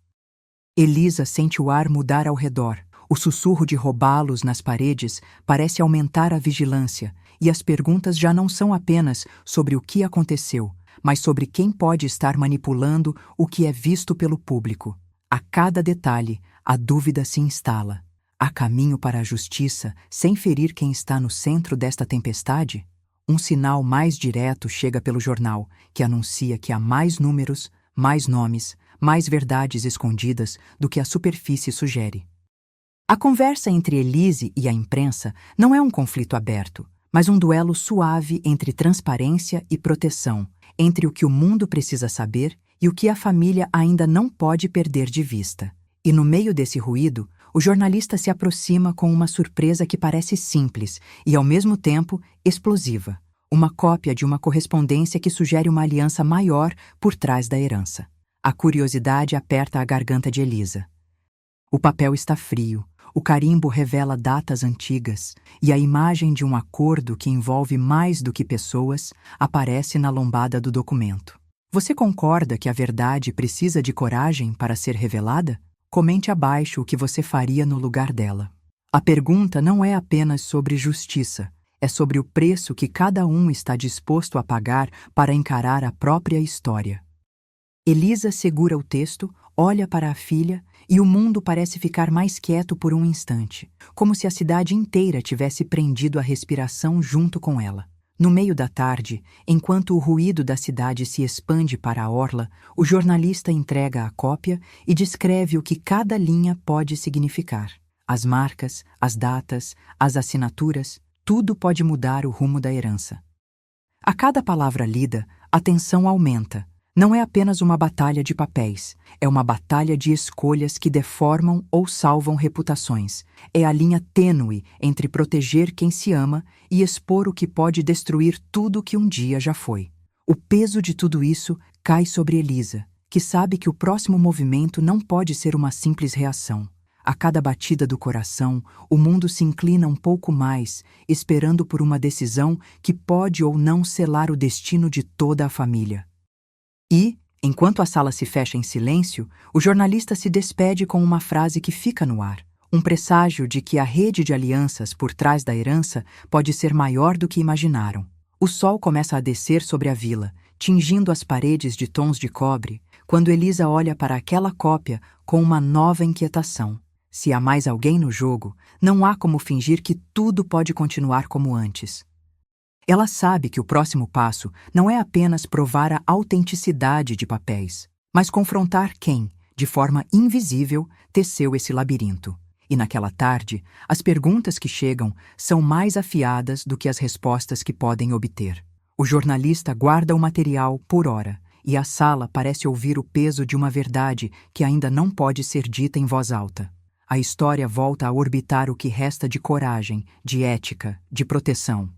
Elisa sente o ar mudar ao redor. O sussurro de robalos nas paredes parece aumentar a vigilância, e as perguntas já não são apenas sobre o que aconteceu, mas sobre quem pode estar manipulando o que é visto pelo público. A cada detalhe, a dúvida se instala. Há caminho para a justiça sem ferir quem está no centro desta tempestade? Um sinal mais direto chega pelo jornal, que anuncia que há mais números, mais nomes, mais verdades escondidas do que a superfície sugere. A conversa entre Elise e a imprensa não é um conflito aberto, mas um duelo suave entre transparência e proteção, entre o que o mundo precisa saber e o que a família ainda não pode perder de vista. E no meio desse ruído, o jornalista se aproxima com uma surpresa que parece simples e, ao mesmo tempo, explosiva. Uma cópia de uma correspondência que sugere uma aliança maior por trás da herança. A curiosidade aperta a garganta de Elisa. O papel está frio, o carimbo revela datas antigas e a imagem de um acordo que envolve mais do que pessoas aparece na lombada do documento. Você concorda que a verdade precisa de coragem para ser revelada? Comente abaixo o que você faria no lugar dela. A pergunta não é apenas sobre justiça, é sobre o preço que cada um está disposto a pagar para encarar a própria história. Elisa segura o texto, olha para a filha e o mundo parece ficar mais quieto por um instante, como se a cidade inteira tivesse prendido a respiração junto com ela. No meio da tarde, enquanto o ruído da cidade se expande para a orla, o jornalista entrega a cópia e descreve o que cada linha pode significar. As marcas, as datas, as assinaturas, tudo pode mudar o rumo da herança. A cada palavra lida, a tensão aumenta. Não é apenas uma batalha de papéis, é uma batalha de escolhas que deformam ou salvam reputações. É a linha tênue entre proteger quem se ama e expor o que pode destruir tudo que um dia já foi. O peso de tudo isso cai sobre Elisa, que sabe que o próximo movimento não pode ser uma simples reação. A cada batida do coração, o mundo se inclina um pouco mais, esperando por uma decisão que pode ou não selar o destino de toda a família. E, enquanto a sala se fecha em silêncio, o jornalista se despede com uma frase que fica no ar, um presságio de que a rede de alianças por trás da herança pode ser maior do que imaginaram. O sol começa a descer sobre a vila, tingindo as paredes de tons de cobre, quando Elisa olha para aquela cópia com uma nova inquietação. Se há mais alguém no jogo, não há como fingir que tudo pode continuar como antes. Ela sabe que o próximo passo não é apenas provar a autenticidade de papéis, mas confrontar quem, de forma invisível, teceu esse labirinto. E naquela tarde, as perguntas que chegam são mais afiadas do que as respostas que podem obter. O jornalista guarda o material por hora, e a sala parece ouvir o peso de uma verdade que ainda não pode ser dita em voz alta. A história volta a orbitar o que resta de coragem, de ética, de proteção.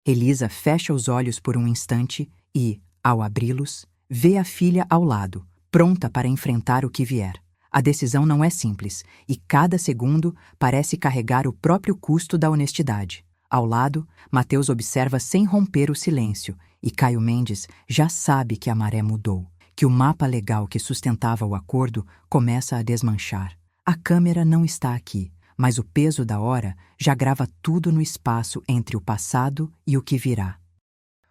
Elisa fecha os olhos por um instante e, ao abri-los, vê a filha ao lado, pronta para enfrentar o que vier. A decisão não é simples, e cada segundo parece carregar o próprio custo da honestidade. Ao lado, Mateus observa sem romper o silêncio, e Caio Mendes já sabe que a maré mudou, que o mapa legal que sustentava o acordo começa a desmanchar. A câmera não está aqui, mas o peso da hora já grava tudo no espaço entre o passado e o que virá.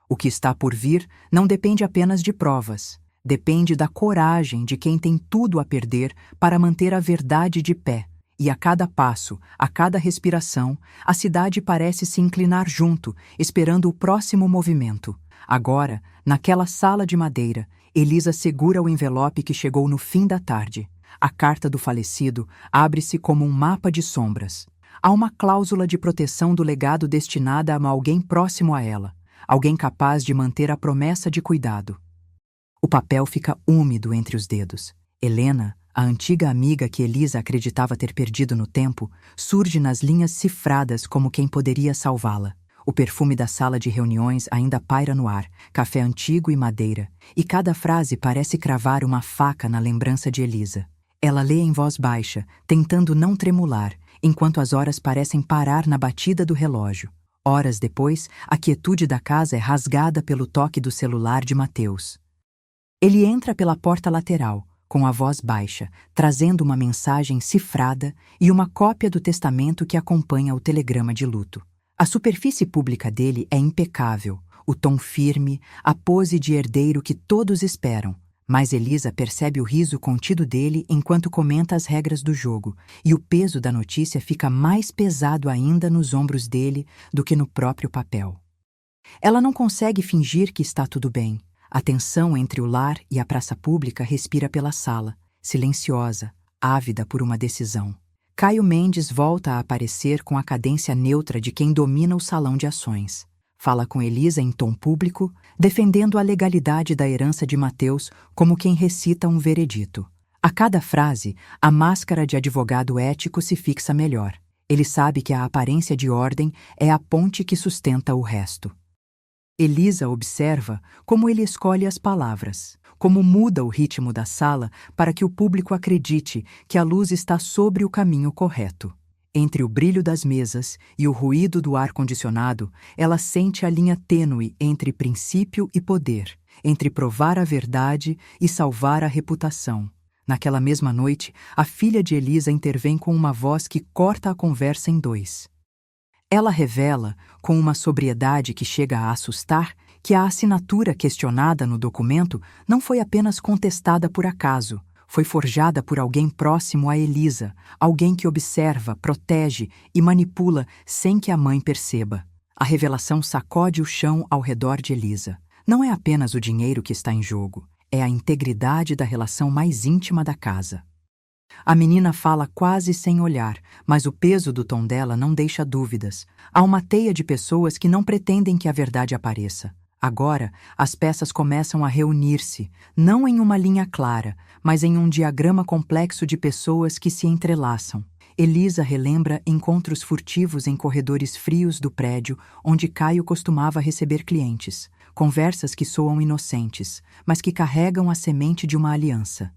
O que está por vir não depende apenas de provas, depende da coragem de quem tem tudo a perder para manter a verdade de pé. E a cada passo, a cada respiração, a cidade parece se inclinar junto, esperando o próximo movimento. Agora, naquela sala de madeira, Elisa segura o envelope que chegou no fim da tarde. A carta do falecido abre-se como um mapa de sombras. Há uma cláusula de proteção do legado destinada a alguém próximo a ela, alguém capaz de manter a promessa de cuidado. O papel fica úmido entre os dedos. Helena, a antiga amiga que Elisa acreditava ter perdido no tempo, surge nas linhas cifradas como quem poderia salvá-la. O perfume da sala de reuniões ainda paira no ar, café antigo e madeira, e cada frase parece cravar uma faca na lembrança de Elisa. Ela lê em voz baixa, tentando não tremular, enquanto as horas parecem parar na batida do relógio. Horas depois, a quietude da casa é rasgada pelo toque do celular de Mateus. Ele entra pela porta lateral, com a voz baixa, trazendo uma mensagem cifrada e uma cópia do testamento que acompanha o telegrama de luto. A superfície pública dele é impecável, o tom firme, a pose de herdeiro que todos esperam, mas Elisa percebe o riso contido dele enquanto comenta as regras do jogo, e o peso da notícia fica mais pesado ainda nos ombros dele do que no próprio papel. Ela não consegue fingir que está tudo bem. A tensão entre o lar e a praça pública respira pela sala, silenciosa, ávida por uma decisão. Caio Mendes volta a aparecer com a cadência neutra de quem domina o salão de ações. Fala com Elisa em tom público, defendendo a legalidade da herança de Mateus como quem recita um veredito. A cada frase, a máscara de advogado ético se fixa melhor. Ele sabe que a aparência de ordem é a ponte que sustenta o resto. Elisa observa como ele escolhe as palavras, como muda o ritmo da sala para que o público acredite que a luz está sobre o caminho correto. Entre o brilho das mesas e o ruído do ar-condicionado, ela sente a linha tênue entre princípio e poder, entre provar a verdade e salvar a reputação. Naquela mesma noite, a filha de Elisa intervém com uma voz que corta a conversa em dois. Ela revela, com uma sobriedade que chega a assustar, que a assinatura questionada no documento não foi apenas contestada por acaso, foi forjada por alguém próximo a Elisa, alguém que observa, protege e manipula sem que a mãe perceba. A revelação sacode o chão ao redor de Elisa. Não é apenas o dinheiro que está em jogo, é a integridade da relação mais íntima da casa. A menina fala quase sem olhar, mas o peso do tom dela não deixa dúvidas. Há uma teia de pessoas que não pretendem que a verdade apareça. Agora, as peças começam a reunir-se, não em uma linha clara, mas em um diagrama complexo de pessoas que se entrelaçam. Elisa relembra encontros furtivos em corredores frios do prédio onde Caio costumava receber clientes. Conversas que soam inocentes, mas que carregam a semente de uma aliança.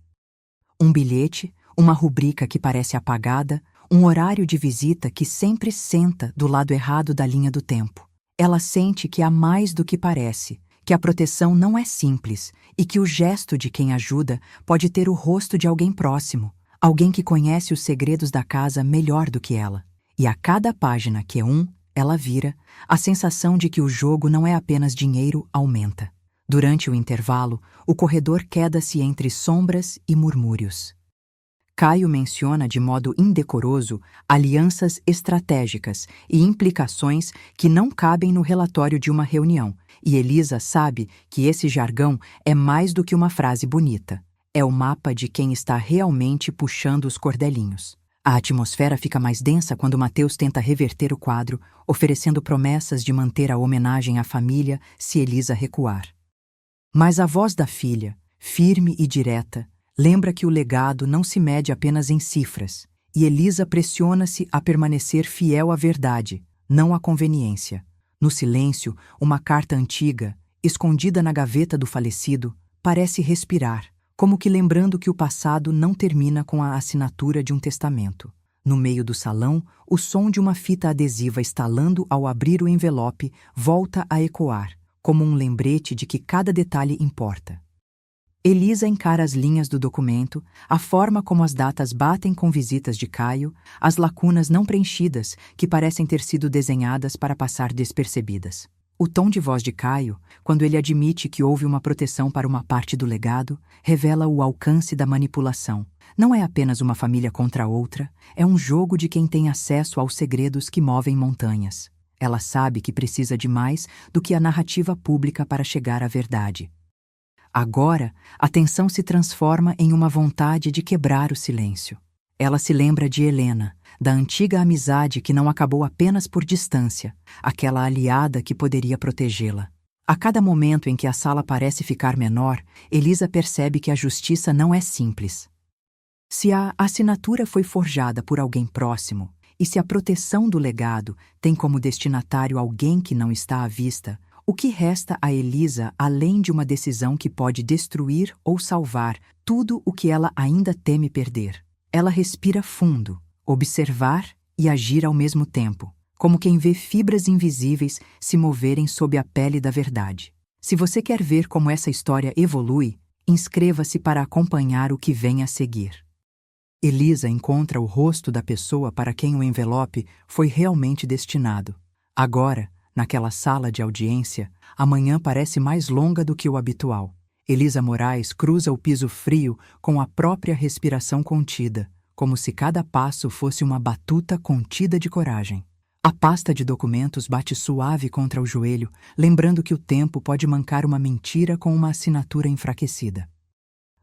Um bilhete, uma rubrica que parece apagada, um horário de visita que sempre senta do lado errado da linha do tempo. Ela sente que há mais do que parece, que a proteção não é simples e que o gesto de quem ajuda pode ter o rosto de alguém próximo, alguém que conhece os segredos da casa melhor do que ela. E a cada página que ela vira, a sensação de que o jogo não é apenas dinheiro aumenta. Durante o intervalo, o corredor queda-se entre sombras e murmúrios. Caio menciona de modo indecoroso alianças estratégicas e implicações que não cabem no relatório de uma reunião, e Elisa sabe que esse jargão é mais do que uma frase bonita. É o mapa de quem está realmente puxando os cordelinhos. A atmosfera fica mais densa quando Mateus tenta reverter o quadro, oferecendo promessas de manter a homenagem à família se Elisa recuar. Mas a voz da filha, firme e direta, lembra que o legado não se mede apenas em cifras, e Elisa pressiona-se a permanecer fiel à verdade, não à conveniência. No silêncio, uma carta antiga, escondida na gaveta do falecido, parece respirar, como que lembrando que o passado não termina com a assinatura de um testamento. No meio do salão, o som de uma fita adesiva estalando ao abrir o envelope volta a ecoar, como um lembrete de que cada detalhe importa. Elisa encara as linhas do documento, a forma como as datas batem com visitas de Caio, as lacunas não preenchidas que parecem ter sido desenhadas para passar despercebidas. O tom de voz de Caio, quando ele admite que houve uma proteção para uma parte do legado, revela o alcance da manipulação. Não é apenas uma família contra outra, é um jogo de quem tem acesso aos segredos que movem montanhas. Ela sabe que precisa de mais do que a narrativa pública para chegar à verdade. Agora, a tensão se transforma em uma vontade de quebrar o silêncio. Ela se lembra de Helena, da antiga amizade que não acabou apenas por distância, aquela aliada que poderia protegê-la. A cada momento em que a sala parece ficar menor, Elisa percebe que a justiça não é simples. Se a assinatura foi forjada por alguém próximo, E se a proteção do legado tem como destinatário alguém que não está à vista, o que resta a Elisa além de uma decisão que pode destruir ou salvar tudo o que ela ainda teme perder? Ela respira fundo, observar e agir ao mesmo tempo, como quem vê fibras invisíveis se moverem sob a pele da verdade. Se você quer ver como essa história evolui, inscreva-se para acompanhar o que vem a seguir. Elisa encontra o rosto da pessoa para quem o envelope foi realmente destinado. Agora, naquela sala de audiência, a manhã parece mais longa do que o habitual. Elisa Moraes cruza o piso frio com a própria respiração contida, como se cada passo fosse uma batuta contida de coragem. A pasta de documentos bate suave contra o joelho, lembrando que o tempo pode mancar uma mentira com uma assinatura enfraquecida.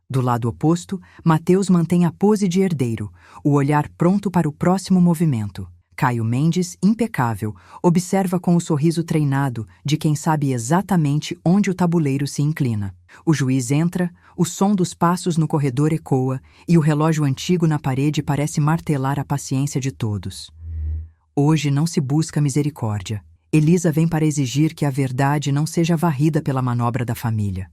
Do lado oposto, Mateus mantém a pose de herdeiro, o olhar pronto para o próximo movimento. Caio Mendes, impecável, observa com o sorriso treinado de quem sabe exatamente onde o tabuleiro se inclina. O juiz entra, o som dos passos no corredor ecoa e o relógio antigo na parede parece martelar a paciência de todos. Hoje não se busca misericórdia. Elisa vem para exigir que a verdade não seja varrida pela manobra da família.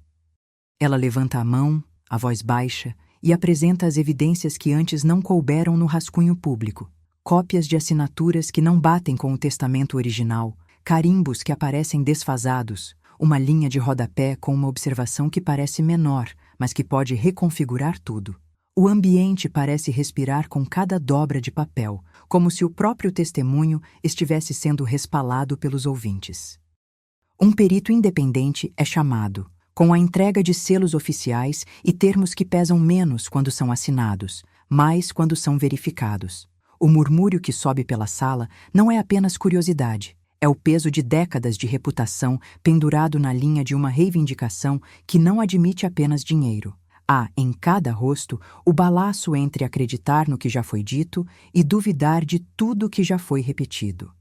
Ela levanta a mão, a voz baixa, e apresenta as evidências que antes não couberam no rascunho público. Cópias de assinaturas que não batem com o testamento original, carimbos que aparecem desfasados, uma linha de rodapé com uma observação que parece menor, mas que pode reconfigurar tudo. O ambiente parece respirar com cada dobra de papel, como se o próprio testemunho estivesse sendo respalado pelos ouvintes. Um perito independente é chamado, com a entrega de selos oficiais e termos que pesam menos quando são assinados, mais quando são verificados. O murmúrio que sobe pela sala não é apenas curiosidade, é o peso de décadas de reputação pendurado na linha de uma reivindicação que não admite apenas dinheiro. Há, em cada rosto, o balaço entre acreditar no que já foi dito e duvidar de tudo que já foi repetido.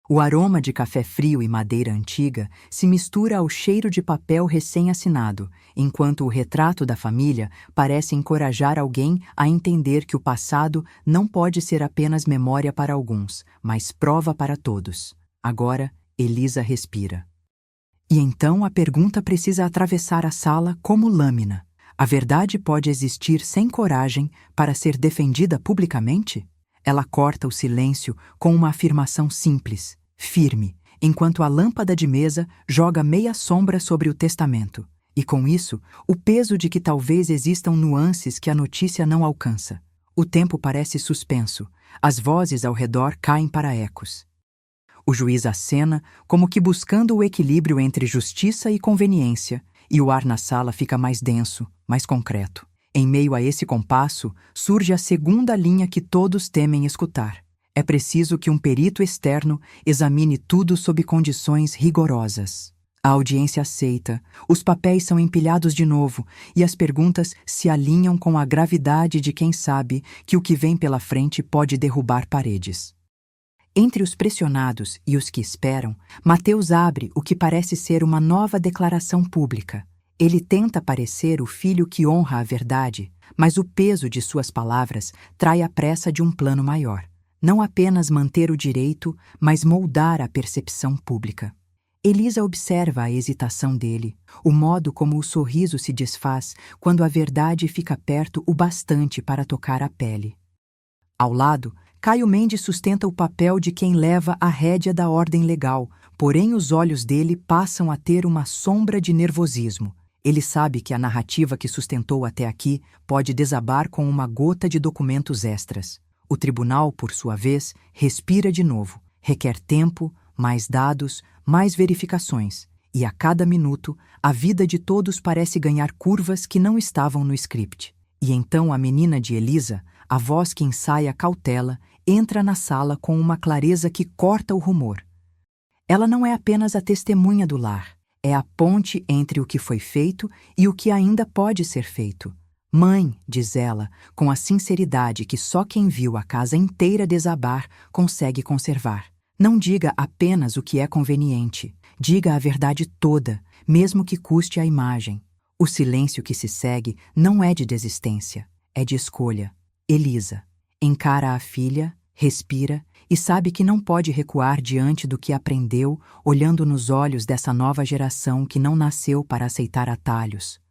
O aroma de café frio e madeira antiga se mistura ao cheiro de papel recém-assinado, enquanto o retrato da família parece encorajar alguém a entender que o passado não pode ser apenas memória para alguns, mas prova para todos. Agora, Elisa respira. E então a pergunta precisa atravessar a sala como lâmina. A verdade pode existir sem coragem para ser defendida publicamente? Ela corta o silêncio com uma afirmação simples, firme, enquanto a lâmpada de mesa joga meia sombra sobre o testamento. E com isso, o peso de que talvez existam nuances que a notícia não alcança. O tempo parece suspenso, as vozes ao redor caem para ecos. O juiz acena, como que buscando o equilíbrio entre justiça e conveniência, e o ar na sala fica mais denso, mais concreto. Em meio a esse compasso, surge a segunda linha que todos temem escutar. É preciso que um perito externo examine tudo sob condições rigorosas. A audiência aceita, os papéis são empilhados de novo e as perguntas se alinham com a gravidade de quem sabe que o que vem pela frente pode derrubar paredes. Entre os pressionados e os que esperam, Mateus abre o que parece ser uma nova declaração pública. Ele tenta parecer o filho que honra a verdade, mas o peso de suas palavras trai a pressa de um plano maior. Não apenas manter o direito, mas moldar a percepção pública. Elisa observa a hesitação dele, o modo como o sorriso se desfaz quando a verdade fica perto o bastante para tocar a pele. Ao lado, Caio Mendes sustenta o papel de quem leva a rédea da ordem legal, porém os olhos dele passam a ter uma sombra de nervosismo. Ele sabe que a narrativa que sustentou até aqui pode desabar com uma gota de documentos extras. O tribunal, por sua vez, respira de novo, requer tempo, mais dados, mais verificações, e a cada minuto a vida de todos parece ganhar curvas que não estavam no script. E então a menina de Elisa, a voz que ensaia cautela, entra na sala com uma clareza que corta o rumor. Ela não é apenas a testemunha do lar, é a ponte entre o que foi feito e o que ainda pode ser feito. Mãe, diz ela, com a sinceridade que só quem viu a casa inteira desabar consegue conservar. Não diga apenas o que é conveniente, diga a verdade toda, mesmo que custe a imagem. O silêncio que se segue não é de desistência, é de escolha. Elisa encara a filha, respira e sabe que não pode recuar diante do que aprendeu, olhando nos olhos dessa nova geração que não nasceu para aceitar atalhos.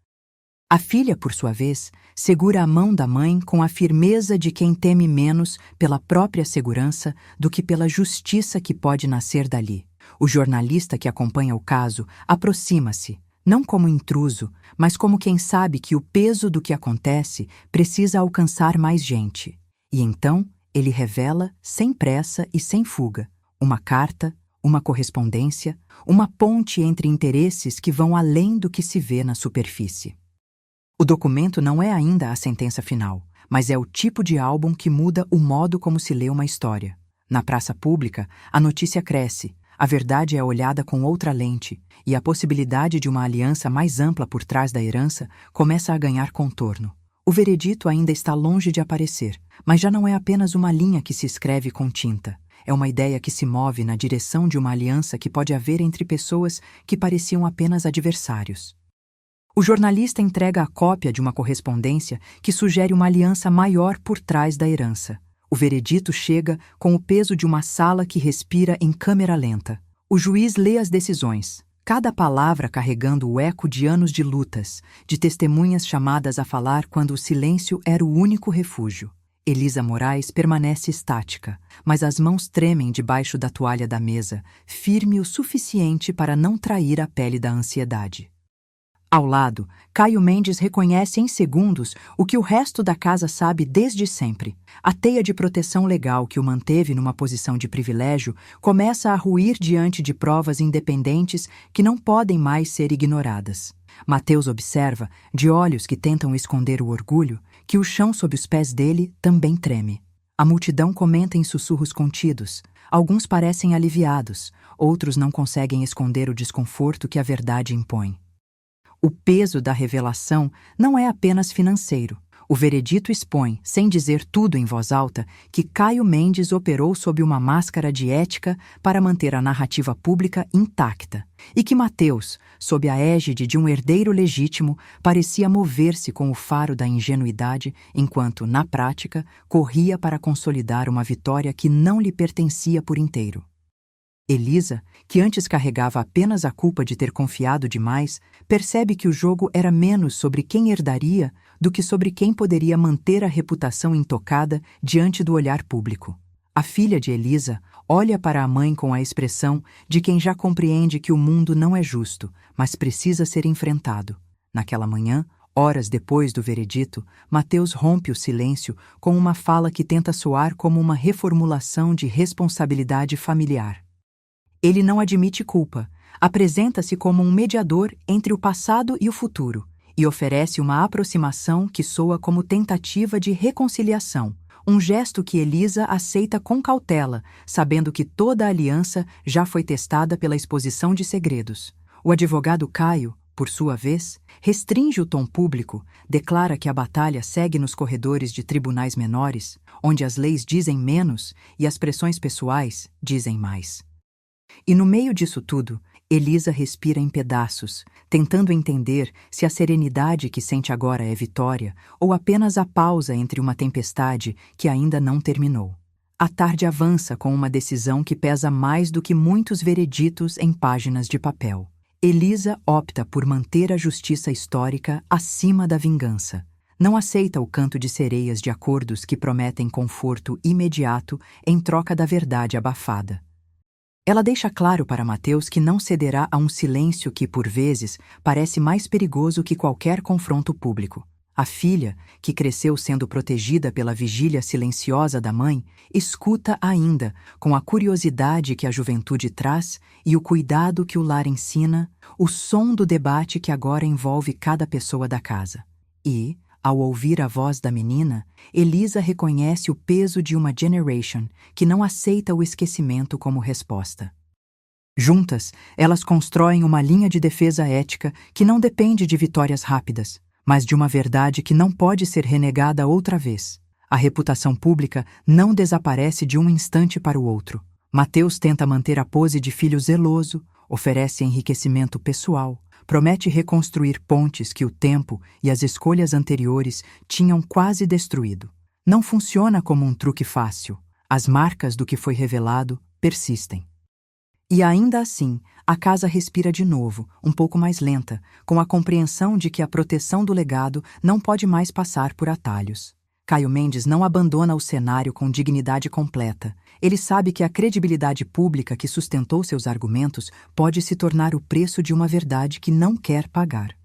A filha, por sua vez, segura a mão da mãe com a firmeza de quem teme menos pela própria segurança do que pela justiça que pode nascer dali. O jornalista que acompanha o caso aproxima-se, não como intruso, mas como quem sabe que o peso do que acontece precisa alcançar mais gente. E então ele revela, sem pressa e sem fuga, uma carta, uma correspondência, uma ponte entre interesses que vão além do que se vê na superfície. O documento não é ainda a sentença final, mas é o tipo de álbum que muda o modo como se lê uma história. Na praça pública, a notícia cresce, a verdade é olhada com outra lente, e a possibilidade de uma aliança mais ampla por trás da herança começa a ganhar contorno. O veredito ainda está longe de aparecer, mas já não é apenas uma linha que se escreve com tinta. É uma ideia que se move na direção de uma aliança que pode haver entre pessoas que pareciam apenas adversários. O jornalista entrega a cópia de uma correspondência que sugere uma aliança maior por trás da herança. O veredito chega com o peso de uma sala que respira em câmera lenta. O juiz lê as decisões, cada palavra carregando o eco de anos de lutas, de testemunhas chamadas a falar quando o silêncio era o único refúgio. Elisa Moraes permanece estática, mas as mãos tremem debaixo da toalha da mesa, firme o suficiente para não trair a pele da ansiedade. Ao lado, Caio Mendes reconhece em segundos o que o resto da casa sabe desde sempre. A teia de proteção legal que o manteve numa posição de privilégio começa a ruir diante de provas independentes que não podem mais ser ignoradas. Mateus observa, de olhos que tentam esconder o orgulho, que o chão sob os pés dele também treme. A multidão comenta em sussurros contidos. Alguns parecem aliviados, outros não conseguem esconder o desconforto que a verdade impõe. O peso da revelação não é apenas financeiro. O veredito expõe, sem dizer tudo em voz alta, que Caio Mendes operou sob uma máscara de ética para manter a narrativa pública intacta, e que Mateus, sob a égide de um herdeiro legítimo, parecia mover-se com o faro da ingenuidade, enquanto, na prática, corria para consolidar uma vitória que não lhe pertencia por inteiro. Elisa, que antes carregava apenas a culpa de ter confiado demais, percebe que o jogo era menos sobre quem herdaria do que sobre quem poderia manter a reputação intocada diante do olhar público. A filha de Elisa olha para a mãe com a expressão de quem já compreende que o mundo não é justo, mas precisa ser enfrentado. Naquela manhã, horas depois do veredito, Mateus rompe o silêncio com uma fala que tenta soar como uma reformulação de responsabilidade familiar. Ele não admite culpa, apresenta-se como um mediador entre o passado e o futuro e oferece uma aproximação que soa como tentativa de reconciliação, um gesto que Elisa aceita com cautela, sabendo que toda a aliança já foi testada pela exposição de segredos. O advogado Caio, por sua vez, restringe o tom público, declara que a batalha segue nos corredores de tribunais menores, onde as leis dizem menos e as pressões pessoais dizem mais. E no meio disso tudo, Elisa respira em pedaços, tentando entender se a serenidade que sente agora é vitória ou apenas a pausa entre uma tempestade que ainda não terminou. A tarde avança com uma decisão que pesa mais do que muitos vereditos em páginas de papel. Elisa opta por manter a justiça histórica acima da vingança. Não aceita o canto de sereias de acordos que prometem conforto imediato em troca da verdade abafada. Ela deixa claro para Mateus que não cederá a um silêncio que, por vezes, parece mais perigoso que qualquer confronto público. A filha, que cresceu sendo protegida pela vigília silenciosa da mãe, escuta ainda, com a curiosidade que a juventude traz e o cuidado que o lar ensina, o som do debate que agora envolve cada pessoa da casa. E, ao ouvir a voz da menina, Elisa reconhece o peso de uma generation que não aceita o esquecimento como resposta. Juntas, elas constroem uma linha de defesa ética que não depende de vitórias rápidas, mas de uma verdade que não pode ser renegada outra vez. A reputação pública não desaparece de um instante para o outro. Mateus tenta manter a pose de filho zeloso, oferece enriquecimento pessoal, promete reconstruir pontes que o tempo e as escolhas anteriores tinham quase destruído. Não funciona como um truque fácil. As marcas do que foi revelado persistem. E ainda assim, a casa respira de novo, um pouco mais lenta, com a compreensão de que a proteção do legado não pode mais passar por atalhos. Caio Mendes não abandona o cenário com dignidade completa. Ele sabe que a credibilidade pública que sustentou seus argumentos pode se tornar o preço de uma verdade que não quer pagar.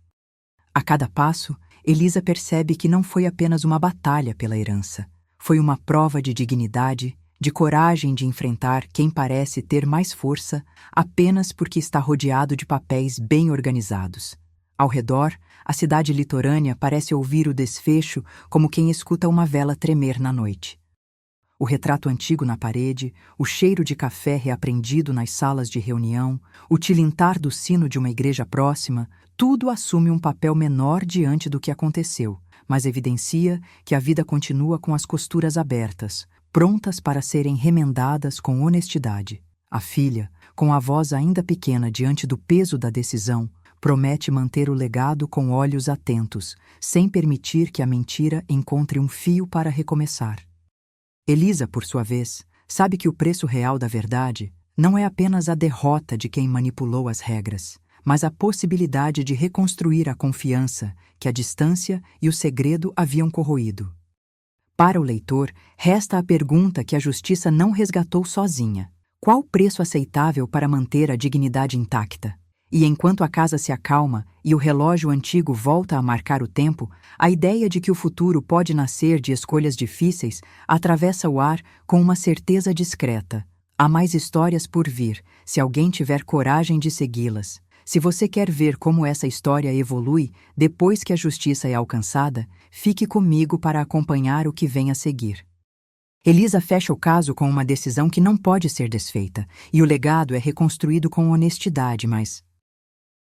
A cada passo, Elisa percebe que não foi apenas uma batalha pela herança. Foi uma prova de dignidade, de coragem de enfrentar quem parece ter mais força apenas porque está rodeado de papéis bem organizados. Ao redor, a cidade litorânea parece ouvir o desfecho como quem escuta uma vela tremer na noite. O retrato antigo na parede, o cheiro de café reaprendido nas salas de reunião, o tilintar do sino de uma igreja próxima, tudo assume um papel menor diante do que aconteceu, mas evidencia que a vida continua com as costuras abertas, prontas para serem remendadas com honestidade. A filha, com a voz ainda pequena diante do peso da decisão, promete manter o legado com olhos atentos, sem permitir que a mentira encontre um fio para recomeçar. Elisa, por sua vez, sabe que o preço real da verdade não é apenas a derrota de quem manipulou as regras, mas a possibilidade de reconstruir a confiança que a distância e o segredo haviam corroído. Para o leitor, resta a pergunta que a justiça não resgatou sozinha. Qual o preço aceitável para manter a dignidade intacta? E enquanto a casa se acalma e o relógio antigo volta a marcar o tempo, a ideia de que o futuro pode nascer de escolhas difíceis atravessa o ar com uma certeza discreta. Há mais histórias por vir, se alguém tiver coragem de segui-las. Se você quer ver como essa história evolui depois que a justiça é alcançada, fique comigo para acompanhar o que vem a seguir. Elisa fecha o caso com uma decisão que não pode ser desfeita, e o legado é reconstruído com honestidade, mas